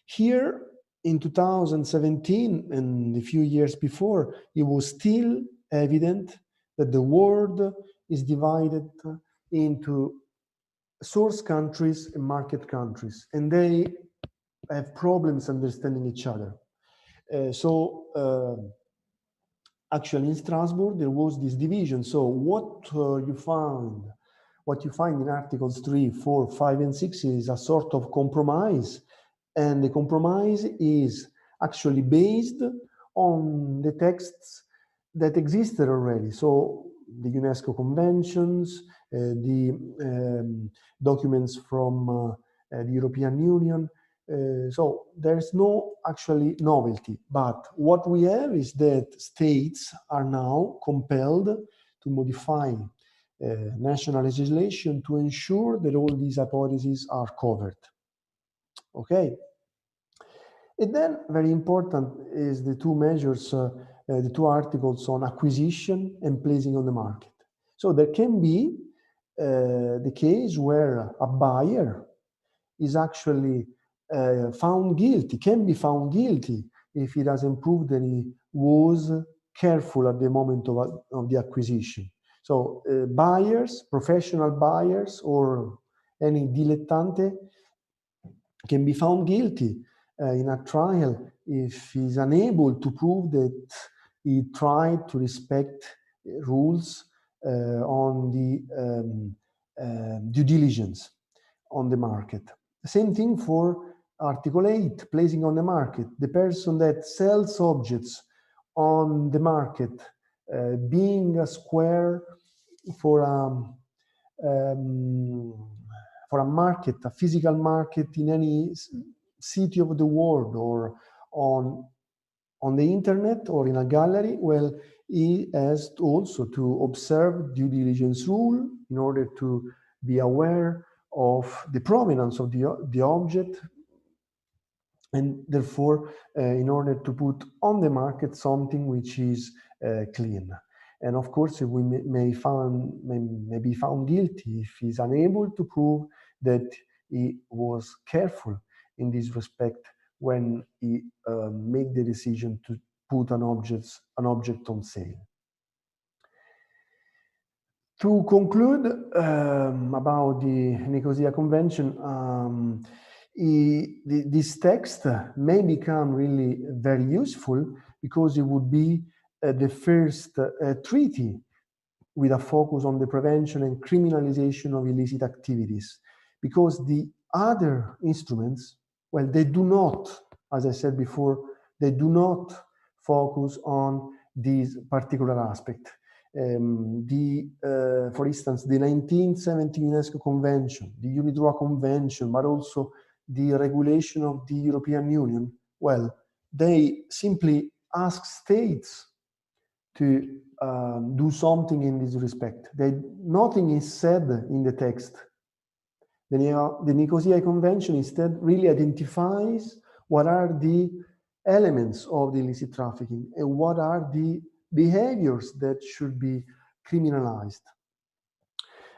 here in 2017 and a few years before, it was still evident that the world is divided into source countries and market countries, and they have problems understanding each other. Actually in Strasbourg, there was this division. So what you find in Articles 3, 4, 5, and 6 is a sort of compromise. And the compromise is actually based on the texts that existed already. So the UNESCO conventions, the documents from the European Union, So there's no actually novelty, but what we have is that states are now compelled to modify national legislation to ensure that all these hypotheses are covered. Okay. And then very important is the two measures, the two articles on acquisition and placing on the market. So there can be the case where a buyer is actually found guilty, can be found guilty if he doesn't prove that he was careful at the moment of the acquisition. So buyers, professional buyers, or any dilettante can be found guilty in a trial if he's unable to prove that he tried to respect rules on the due diligence on the market. Same thing for Article 8, placing on the market. The person that sells objects on the market, being a square for a market, a physical market in any city of the world, or on the internet or in a gallery, well, he has also to observe due diligence rule in order to be aware of the provenance of the object, and therefore in order to put on the market something which is clean. And of course, we may be found guilty if he's unable to prove that he was careful in this respect when he made the decision to put an object on sale. To conclude about the Nicosia Convention, this text may become really very useful because it would be the first treaty with a focus on the prevention and criminalization of illicit activities, because the other instruments, well, they do not, as I said before, they do not focus on this particular aspect. For instance, the 1970 UNESCO Convention, the UNIDROIT Convention, but also the regulation of the European Union, well, they simply ask states to do something in this respect. Nothing is said in the text. The Nicosia Convention instead really identifies what are the elements of the illicit trafficking and what are the behaviors that should be criminalized.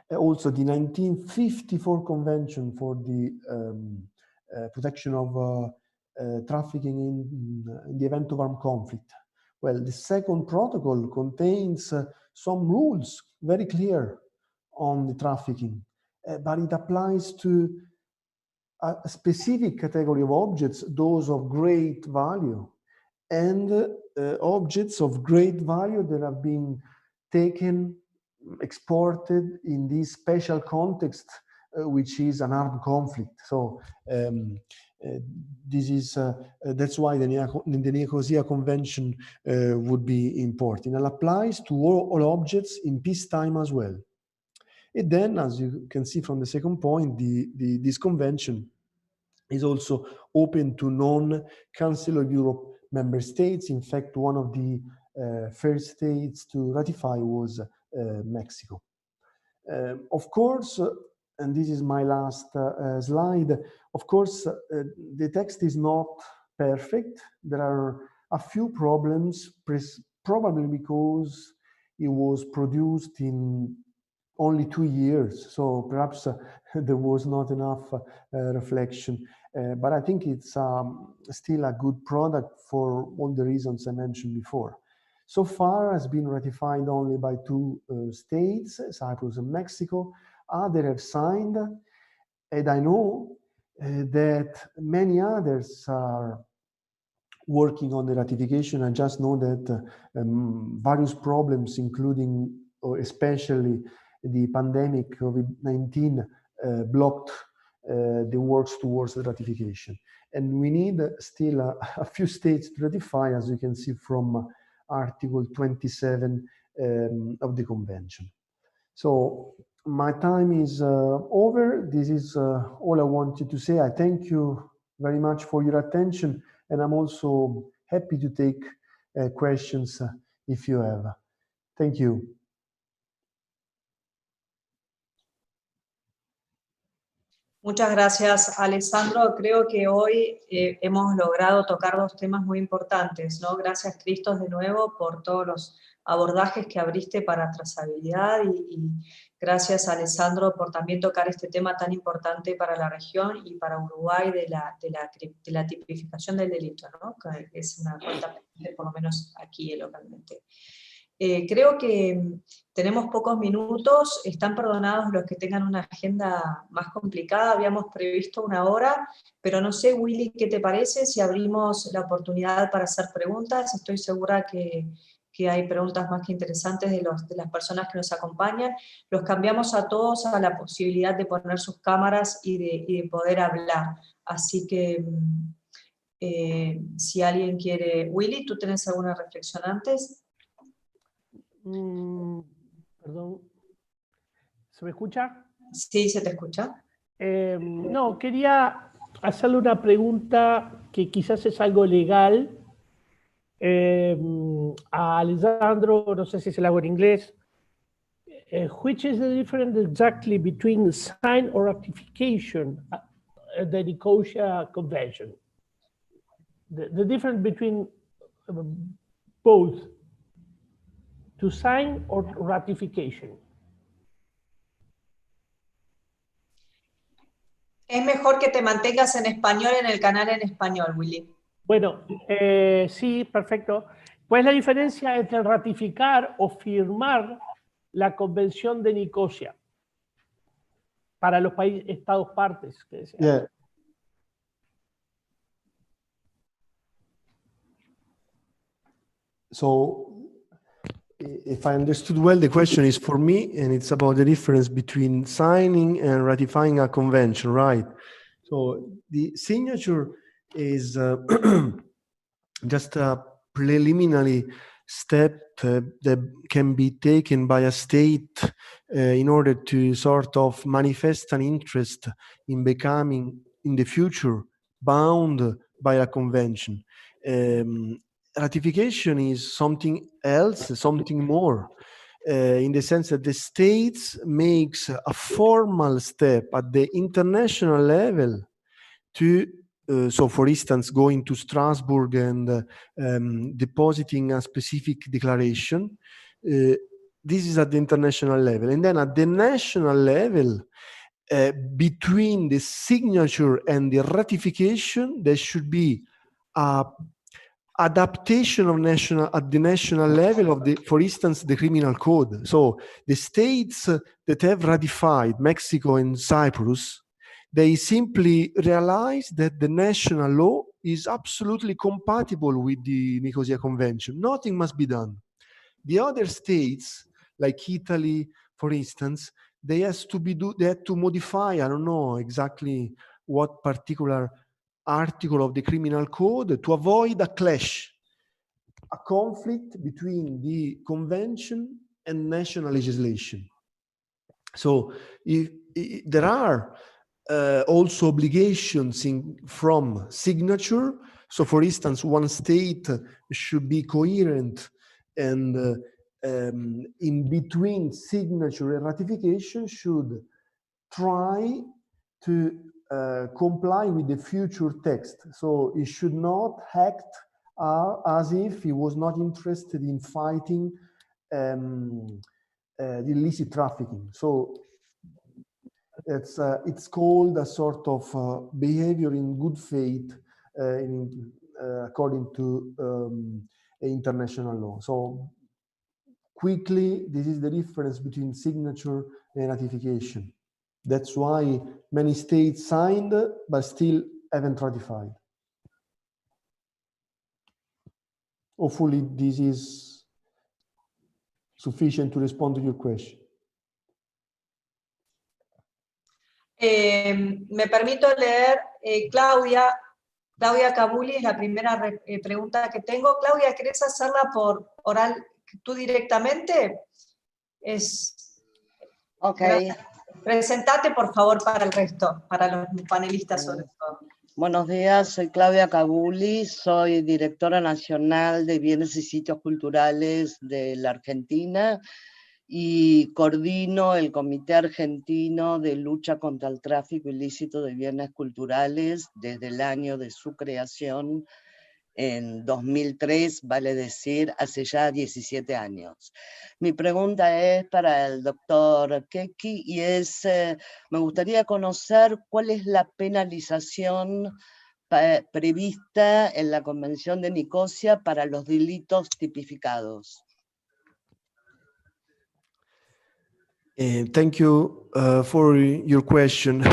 Also, the 1954 Convention for the protection of trafficking in the event of armed conflict. Well, the second protocol contains some rules, very clear on the trafficking, but it applies to a specific category of objects, those of great value, and objects of great value that have been taken, exported in this special context, which is an armed conflict. So this is that's why the Nicosia Convention would be important. It applies to all objects in peacetime as well. And then, as you can see from the second point, this convention is also open to non-Council of Europe member states. In fact, one of the first states to ratify was Mexico. Of course, and this is my last slide, of course, the text is not perfect. There are a few problems, probably because it was produced in only 2 years, so perhaps there was not enough reflection. But I think it's still a good product for all the reasons I mentioned before. So far has been ratified only by 2 states, Cyprus and Mexico. Others have signed, and I know that many others are working on the ratification. I just know that various problems, including especially the pandemic COVID-19, blocked the works towards the ratification. And we need still a few states to ratify, as you can see from Article 27 of the Convention. So my time is over. This is all I wanted to say. I thank you very much for your attention, and I'm also happy to take questions if you have. Thank you. Muchas gracias, Alessandro. Creo que hoy hemos logrado tocar dos temas muy importantes, ¿no? Gracias, Cristos, de nuevo por todos los abordajes que abriste para trazabilidad y gracias, Alessandro, por también tocar este tema tan importante para la región y para Uruguay de la tipificación del delito, ¿no? Que es una cuenta pendiente, por lo menos aquí localmente. Creo que tenemos pocos minutos, están perdonados los que tengan una agenda más complicada, habíamos previsto 1 hora, pero no sé, Willy, ¿qué te parece si abrimos la oportunidad para hacer preguntas? Estoy segura que hay preguntas más que interesantes de las personas que nos acompañan. Los cambiamos a todos a la posibilidad de poner sus cámaras y de poder hablar. Así que si alguien quiere... Willy, ¿tú tenés alguna reflexión antes? Perdón, ¿se me escucha? Sí, se te escucha. No, quería hacerle una pregunta que quizás es algo legal a Alessandro, no sé si se la hago en inglés. Which is the difference exactly between sign or ratification of the Nicosia Convention? The difference between both. To sign or ratification? Es mejor que te mantengas en español en el canal en español, Willy. Bueno, sí, perfecto. ¿Cuál es la diferencia entre ratificar o firmar la Convención de Nicosia para los países, estados partes? Yeah. So, if I understood well, the question is for me, and it's about the difference between signing and ratifying a convention, right? So the signature is just a preliminary step that can be taken by a state in order to sort of manifest an interest in becoming, in the future, bound by a convention. Ratification is something else, something more, in the sense that the states makes a formal step at the international level to, so for instance, going to Strasbourg and depositing a specific declaration. This is at the international level. And then at the national level, between the signature and the ratification, there should be a adaptation of at the national level of the, for instance, the criminal code. So the states that have ratified, Mexico and Cyprus, they simply realize that the national law is absolutely compatible with the Nicosia Convention. Nothing must be done. The other states, like Italy, for instance, they had to modify, I don't know exactly what particular article of the criminal code to avoid a clash, a conflict between the convention and national legislation. So if there are also obligations from signature. So for instance, one state should be coherent and in between signature and ratification should try to comply with the future text. So it should not act as if he was not interested in fighting the illicit trafficking. So it's called a sort of behavior in good faith according to international law. So quickly, this is the difference between signature and ratification. That's why many states signed, but still haven't ratified. Hopefully this is sufficient to respond to your question. Me permito leer, Claudia Cabuli es la primera pregunta que tengo. Claudia, ¿querés hacerla por oral tú directamente? Ok. Presentate, por favor, para el resto, para los panelistas sobre todo. Buenos días, soy Claudia Cabuli, soy directora nacional de Bienes y Sitios Culturales de la Argentina y coordino el Comité Argentino de Lucha contra el Tráfico Ilícito de Bienes Culturales desde el año de su creación en 2003, vale decir, hace ya 17 años. Mi pregunta es para el doctor Keki y es, me gustaría conocer cuál es la penalización prevista en la Convención de Nicosia para los delitos tipificados. Thank you for your question.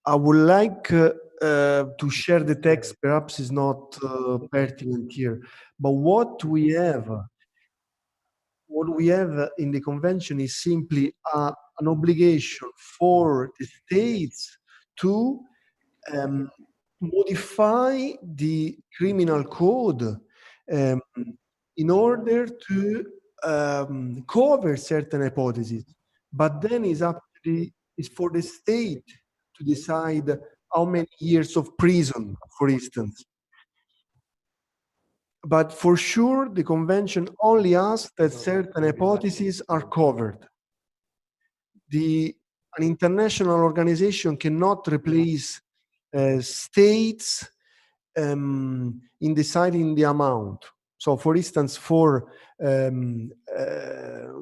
I would like to share the text. Perhaps is not pertinent here, but what we have in the convention is simply an obligation for the states to modify the criminal code in order to cover certain hypotheses. But then it's for the state to decide how many years of prison, for instance. But for sure, the convention only asks that certain hypotheses are covered. An international organization cannot replace states in deciding the amount. So, for instance,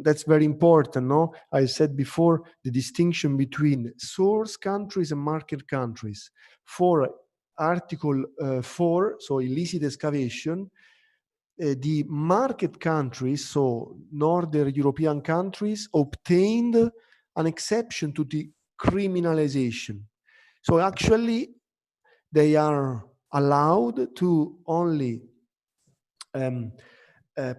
that's very important, no? I said before, the distinction between source countries and market countries. For Article 4, so illicit excavation, the market countries, so Northern European countries, obtained an exception to the criminalization. So actually, they are allowed to only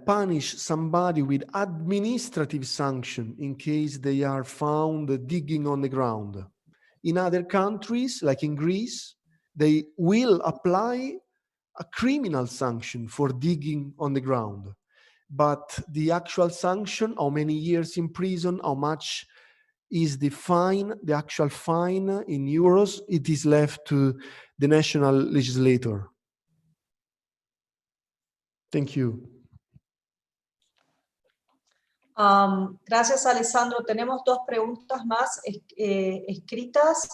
punish somebody with administrative sanction in case they are found digging on the ground. In other countries, like in Greece, they will apply a criminal sanction for digging on the ground. But the actual sanction, how many years in prison, how much is the fine, the actual fine in euros, it is left to the national legislator. Thank you. Gracias, Alessandro. Tenemos dos preguntas más escritas.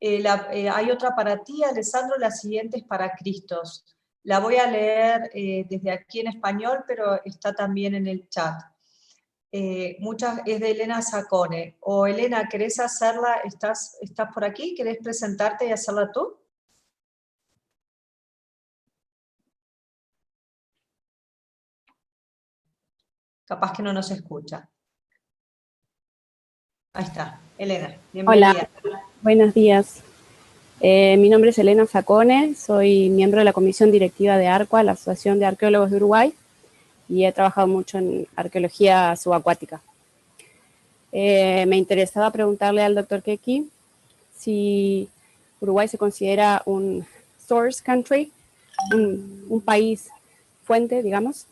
Hay otra para ti, Alessandro, la siguiente es para Cristos. La voy a leer desde aquí en español, pero está también en el chat. Es de Elena Sacone. Elena, ¿querés hacerla? ¿Estás por aquí? ¿Querés presentarte y hacerla tú? Capaz que no nos escucha. Ahí está, Elena, bienvenida. Hola, buenos días. Mi nombre es Elena Sacone, soy miembro de la Comisión Directiva de ARCUA, la Asociación de Arqueólogos de Uruguay, y he trabajado mucho en arqueología subacuática. Me interesaba preguntarle al doctor Keki si Uruguay se considera un source country, un país fuente, digamos.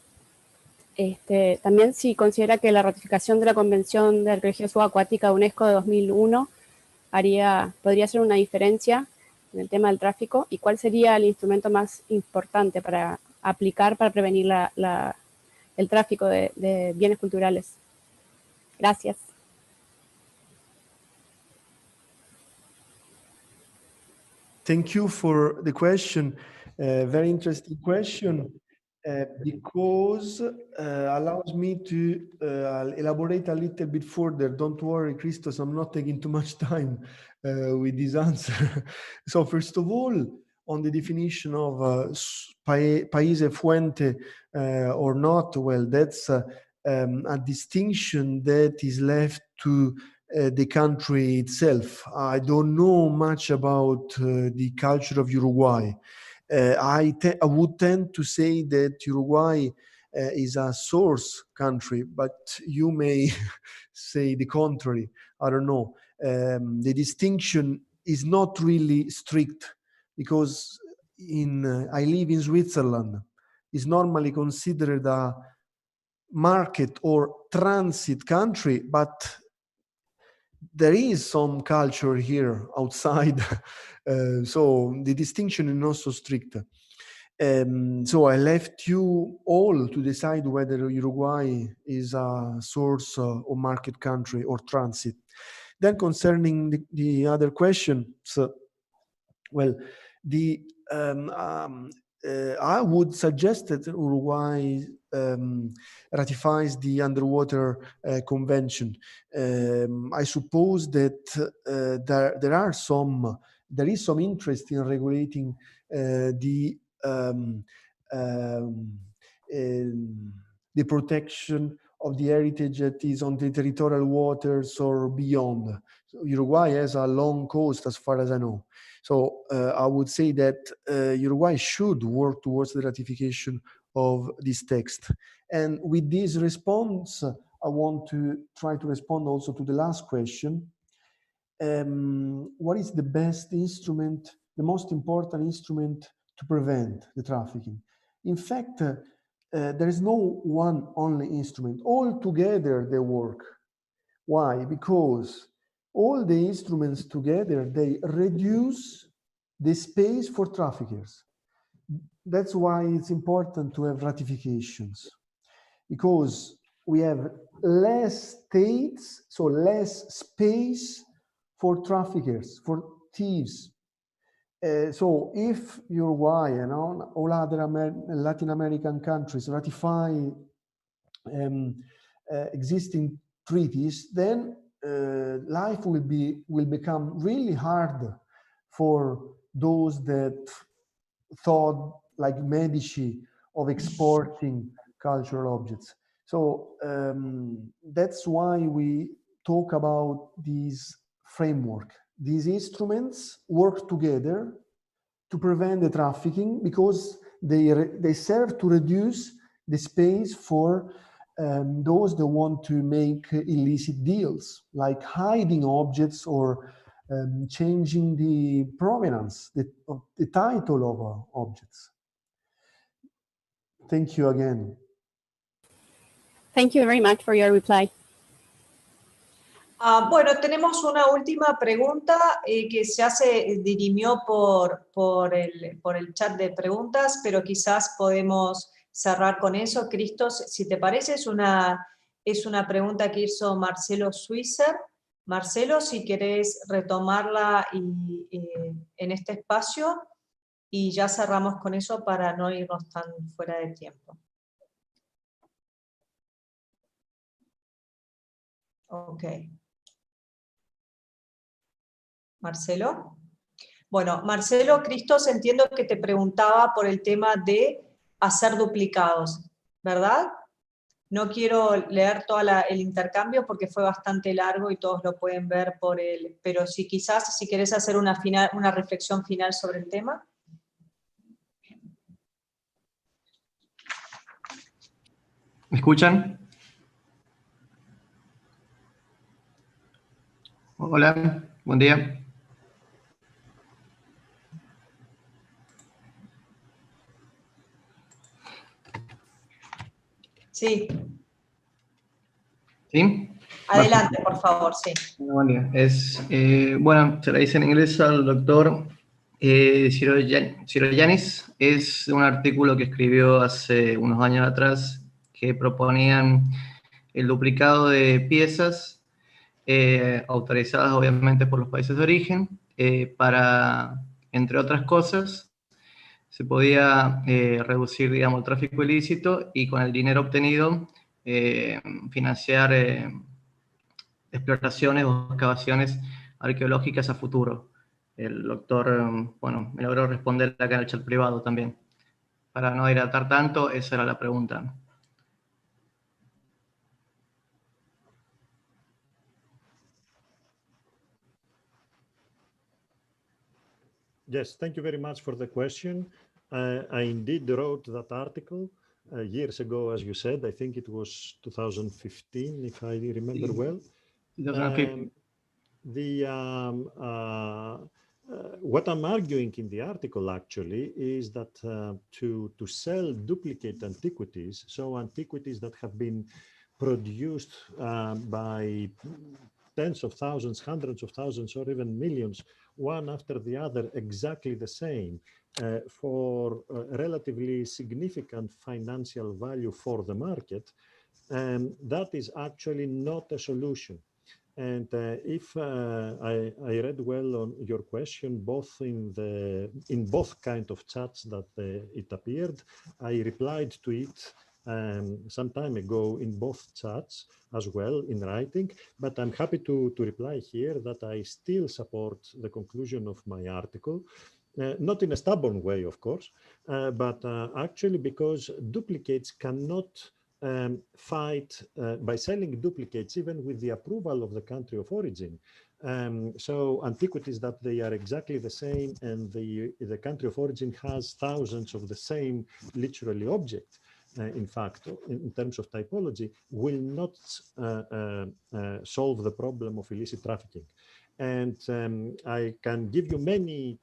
También si considera que la ratificación de la Convención de Arqueología Subacuática de UNESCO de 2001 podría ser una diferencia en el tema del tráfico, y cuál sería el instrumento más importante para aplicar para prevenir el tráfico de bienes culturales. Gracias. Thank you for the question. Very interesting question. Because allows me to elaborate a little bit further. Don't worry, Christos, I'm not taking too much time with this answer. So first of all, on the definition of paese fuente or not, well, that's a distinction that is left to the country itself. I don't know much about the culture of Uruguay. I would tend to say that Uruguay is a source country, but you may say the contrary. I don't know. The distinction is not really strict, because I live in Switzerland. It's normally considered a market or transit country, but there is some culture here outside, so the distinction is not so strict. So I left you all to decide whether Uruguay is a source or market country or transit. Then concerning the other question, so, well, I would suggest that Uruguay ratifies the Underwater Convention. I suppose that there is some interest in regulating the protection of the heritage that is on the territorial waters or beyond. So Uruguay has a long coast, as far as I know. So I would say that Uruguay should work towards the ratification of this text. And with this response, I want to try to respond also to the last question. What is the best instrument, the most important instrument to prevent the trafficking? In fact, there is no one only instrument. All together they work. Why? Because all the instruments together, they reduce the space for traffickers. That's why it's important to have ratifications, because we have less states, so less space for traffickers, for thieves. So if Uruguay and all other Latin American countries ratify existing treaties, then life will become really hard for those that thought like Medici of exporting cultural objects. So that's why we talk about this framework. These instruments work together to prevent the trafficking because they serve to reduce the space for those that want to make illicit deals, like hiding objects or changing the provenance, the title of objects. Thank you again. Thank you very much for your reply. Bueno, tenemos una última pregunta que se dirimió por el chat de preguntas, pero quizás podemos cerrar con eso. Cristos, si te parece, es una pregunta que hizo Marcelo Swisser. Marcelo, si querés retomarla en este espacio, y ya cerramos con eso para no irnos tan fuera de tiempo. Ok. Marcelo. Bueno, Marcelo, Cristos, entiendo que te preguntaba por el tema de hacer duplicados, ¿verdad? No quiero leer todo el intercambio porque fue bastante largo y todos lo pueden ver pero si quizás, si querés hacer una reflexión final sobre el tema. ¿Me escuchan? Hola, buen día. Sí. ¿Sí? Adelante, por favor, sí. Buen día. Bueno, se la dice en inglés al doctor Ciroyanis. Es un artículo que escribió hace unos años atrás que proponían el duplicado de piezas autorizadas obviamente por los países de origen para, entre otras cosas, se podía reducir, digamos, el tráfico ilícito y con el dinero obtenido financiar exploraciones o excavaciones arqueológicas a futuro. El doctor, bueno, me logró responder acá en el chat privado también. Para no dilatar tanto, esa era la pregunta. Yes, thank you very much for the question. I indeed wrote that article years ago, as you said. I think it was 2015, if I remember well. 2015. What I'm arguing in the article actually is that to sell duplicate antiquities, so antiquities that have been produced by tens of thousands, hundreds of thousands, or even millions, one after the other, exactly the same, for relatively significant financial value for the market, that is actually not a solution. And if I read well on your question, both in both kind of chats that it appeared, I replied to it some time ago in both chats as well in writing, but I'm happy to reply here that I still support the conclusion of my article, not in a stubborn way, of course, but actually because duplicates cannot fight by selling duplicates even with the approval of the country of origin. So antiquities that they are exactly the same and the country of origin has thousands of the same literally object, in fact, in terms of typology, will not solve the problem of illicit trafficking. And I can give you many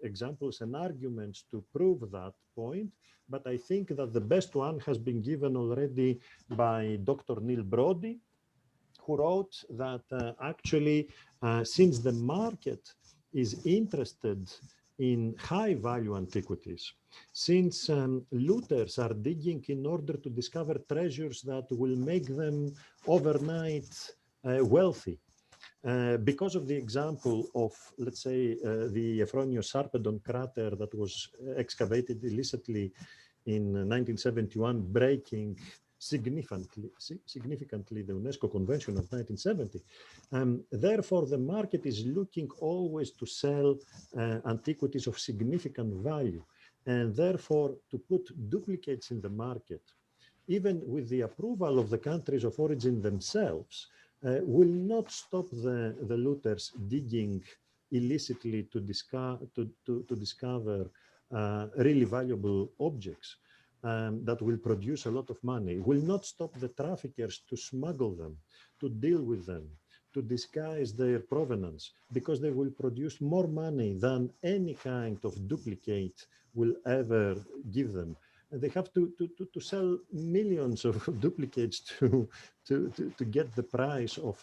examples and arguments to prove that point, but I think that the best one has been given already by Dr. Neil Brody, who wrote that actually, since the market is interested in high-value antiquities, since looters are digging in order to discover treasures that will make them overnight wealthy, because of the example of, let's say, the Ephronio Sarpedon crater that was excavated illicitly in 1971, breaking significantly the UNESCO Convention of 1970. Therefore, the market is looking always to sell antiquities of significant value, and therefore to put duplicates in the market, even with the approval of the countries of origin themselves, will not stop the looters digging illicitly to discover really valuable objects that will produce a lot of money, will not stop the traffickers to smuggle them, to deal with them, to disguise their provenance, because they will produce more money than any kind of duplicate will ever give them. They have to sell millions of duplicates to get the price of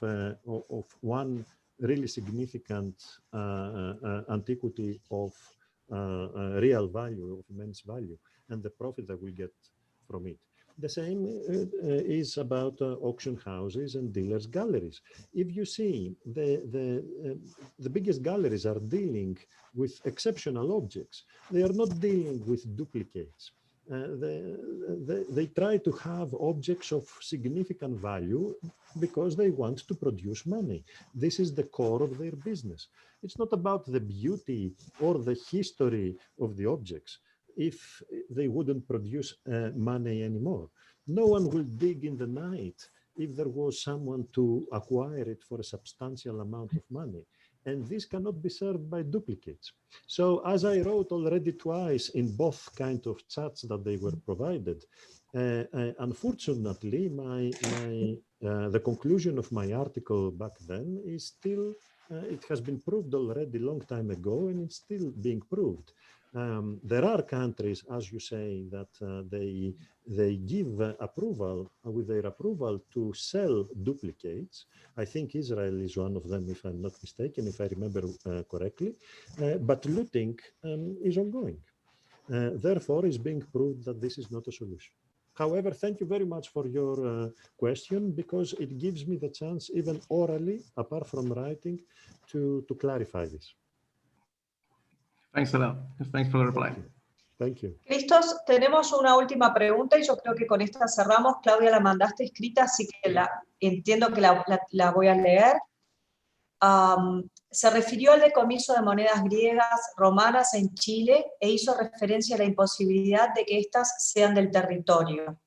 one really significant antiquity of real value, of immense value, and the profit that we get from it. The same is about auction houses and dealers' galleries. If you see, the biggest galleries are dealing with exceptional objects. They are not dealing with duplicates. They try to have objects of significant value because they want to produce money. This is the core of their business. It's not about the beauty or the history of the objects if they wouldn't produce money anymore. No one will dig in the night if there was someone to acquire it for a substantial amount of money. And this cannot be served by duplicates. So as I wrote already twice in both kinds of chats that they were provided, unfortunately, the conclusion of my article back then is still, it has been proved already a long time ago, and it's still being proved. There are countries, as you say, that they give approval, with their approval, to sell duplicates. I think Israel is one of them, if I'm not mistaken, if I remember correctly. But looting is ongoing. Therefore, it's being proved that this is not a solution. However, thank you very much for your question, because it gives me the chance, even orally, apart from writing, to clarify this. Thanks a lot. Thanks for the reply. Thank you. Cristos, tenemos una última pregunta y yo creo que con esta cerramos. Claudia, la mandaste escrita, así que entiendo que la voy a leer. Se refirió al decomiso de monedas griegas, romanas en Chile e hizo referencia a la imposibilidad de que éstas sean del territorio.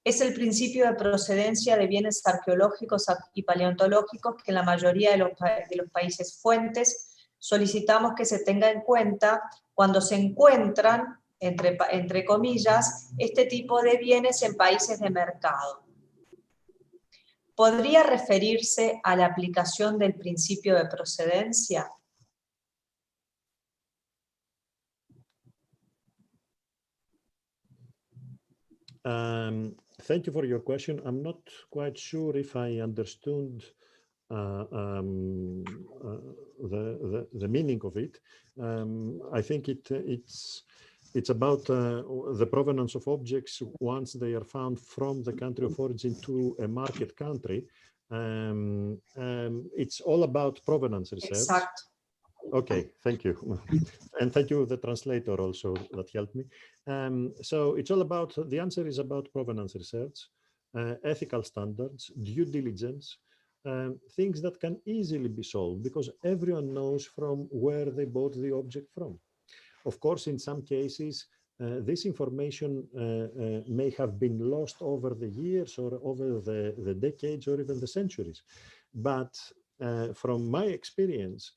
Es el principio de procedencia de bienes arqueológicos y paleontológicos que en la mayoría de los países fuentes solicitamos que se tenga en cuenta cuando se encuentran, entre comillas, este tipo de bienes en países de mercado. ¿Podría referirse a la aplicación del principio de procedencia? Thank you for your question. I'm not quite sure if I understood the meaning of it. I think it's about the provenance of objects once they are found from the country of origin to a market country. It's all about provenance research. Exacto. Okay, thank you. And thank you, the translator also, that helped me. So it's all about, the answer is about provenance research, ethical standards, due diligence, things that can easily be solved because everyone knows from where they bought the object from. Of course, in some cases, this information may have been lost over the years or over the decades or even the centuries. But from my experience,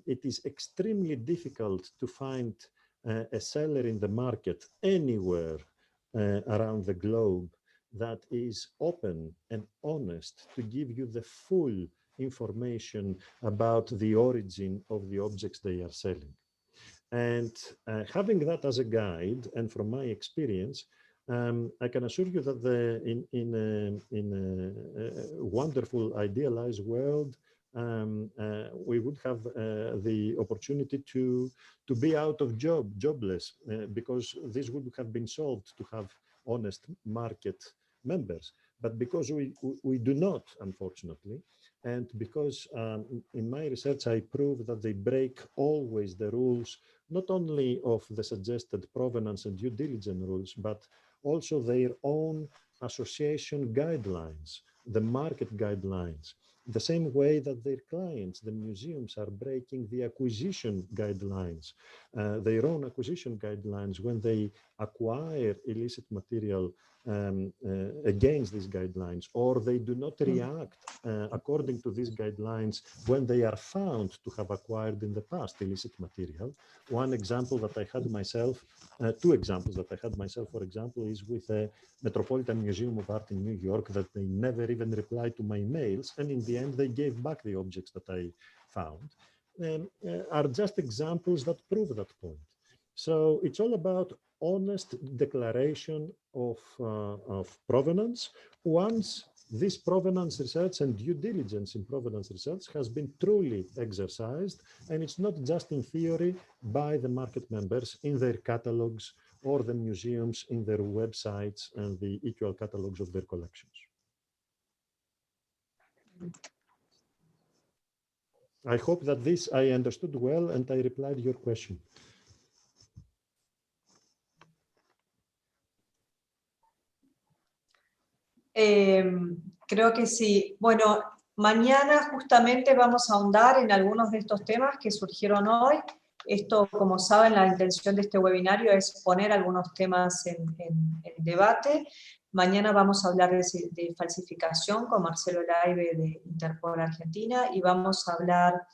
it is extremely difficult to find a seller in the market anywhere around the globe that is open and honest to give you the full information about the origin of the objects they are selling. And having that as a guide, and from my experience, I can assure you that in a wonderful, idealized world, we would have the opportunity to be out of jobless, because this would have been solved to have honest market members. But because we do not, unfortunately, and because in my research I prove that they break always the rules, not only of the suggested provenance and due diligence rules, but also their own association guidelines, the market guidelines, the same way that their clients, the museums, are breaking the acquisition guidelines, their own acquisition guidelines when they acquire illicit material against these guidelines, or they do not react according to these guidelines when they are found to have acquired in the past illicit material. One example that I had myself, two examples that I had myself, for example, is with the Metropolitan Museum of Art in New York, that they never even replied to my mails, and in the end they gave back the objects that I found, are just examples that prove that point. So it's all about honest declaration of provenance once this provenance research and due diligence in provenance research has been truly exercised, and it's not just in theory by the market members in their catalogs or the museums in their websites and the equal catalogs of their collections. I hope that this I understood well and I replied to your question. Creo que sí. Bueno, mañana justamente vamos a ahondar en algunos de estos temas que surgieron hoy. Esto, como saben, la intención de este webinario es poner algunos temas en debate. Mañana vamos a hablar de falsificación con Marcelo Laibe de Interpol Argentina, y vamos a hablar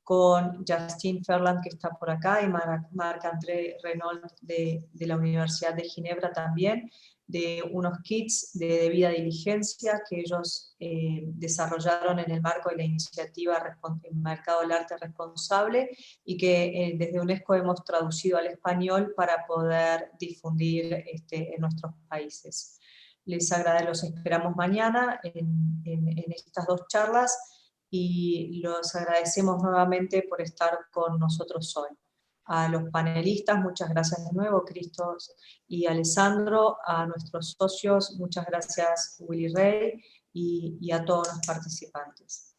con Justine Ferland, que está por acá, y Marc-André Renaud de la Universidad de Ginebra también, de unos kits de debida diligencia que ellos desarrollaron en el marco de la iniciativa Mercado del Arte Responsable, y que desde UNESCO hemos traducido al español para poder difundir en nuestros países. Les agradezco, los esperamos mañana en estas dos charlas, y los agradecemos nuevamente por estar con nosotros hoy. A los panelistas, muchas gracias de nuevo, Cristos y Alessandro. A nuestros socios, muchas gracias, Willy Rey, y a todos los participantes.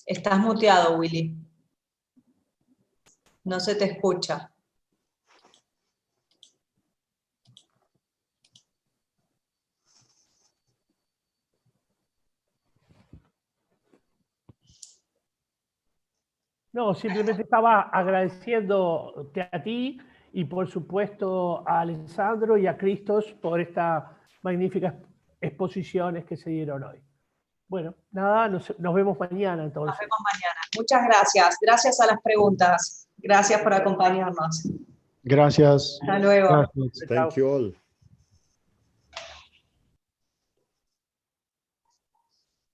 Estás muteado, Willy. No se te escucha. No, simplemente estaba agradeciéndote a ti y por supuesto a Alessandro y a Cristos por estas magníficas exposiciones que se dieron hoy. Bueno, nada, nos vemos mañana entonces. Nos vemos mañana. Muchas gracias. Gracias a las preguntas. Gracias por acompañarnos. Gracias. Hasta luego. Gracias. Thank you all.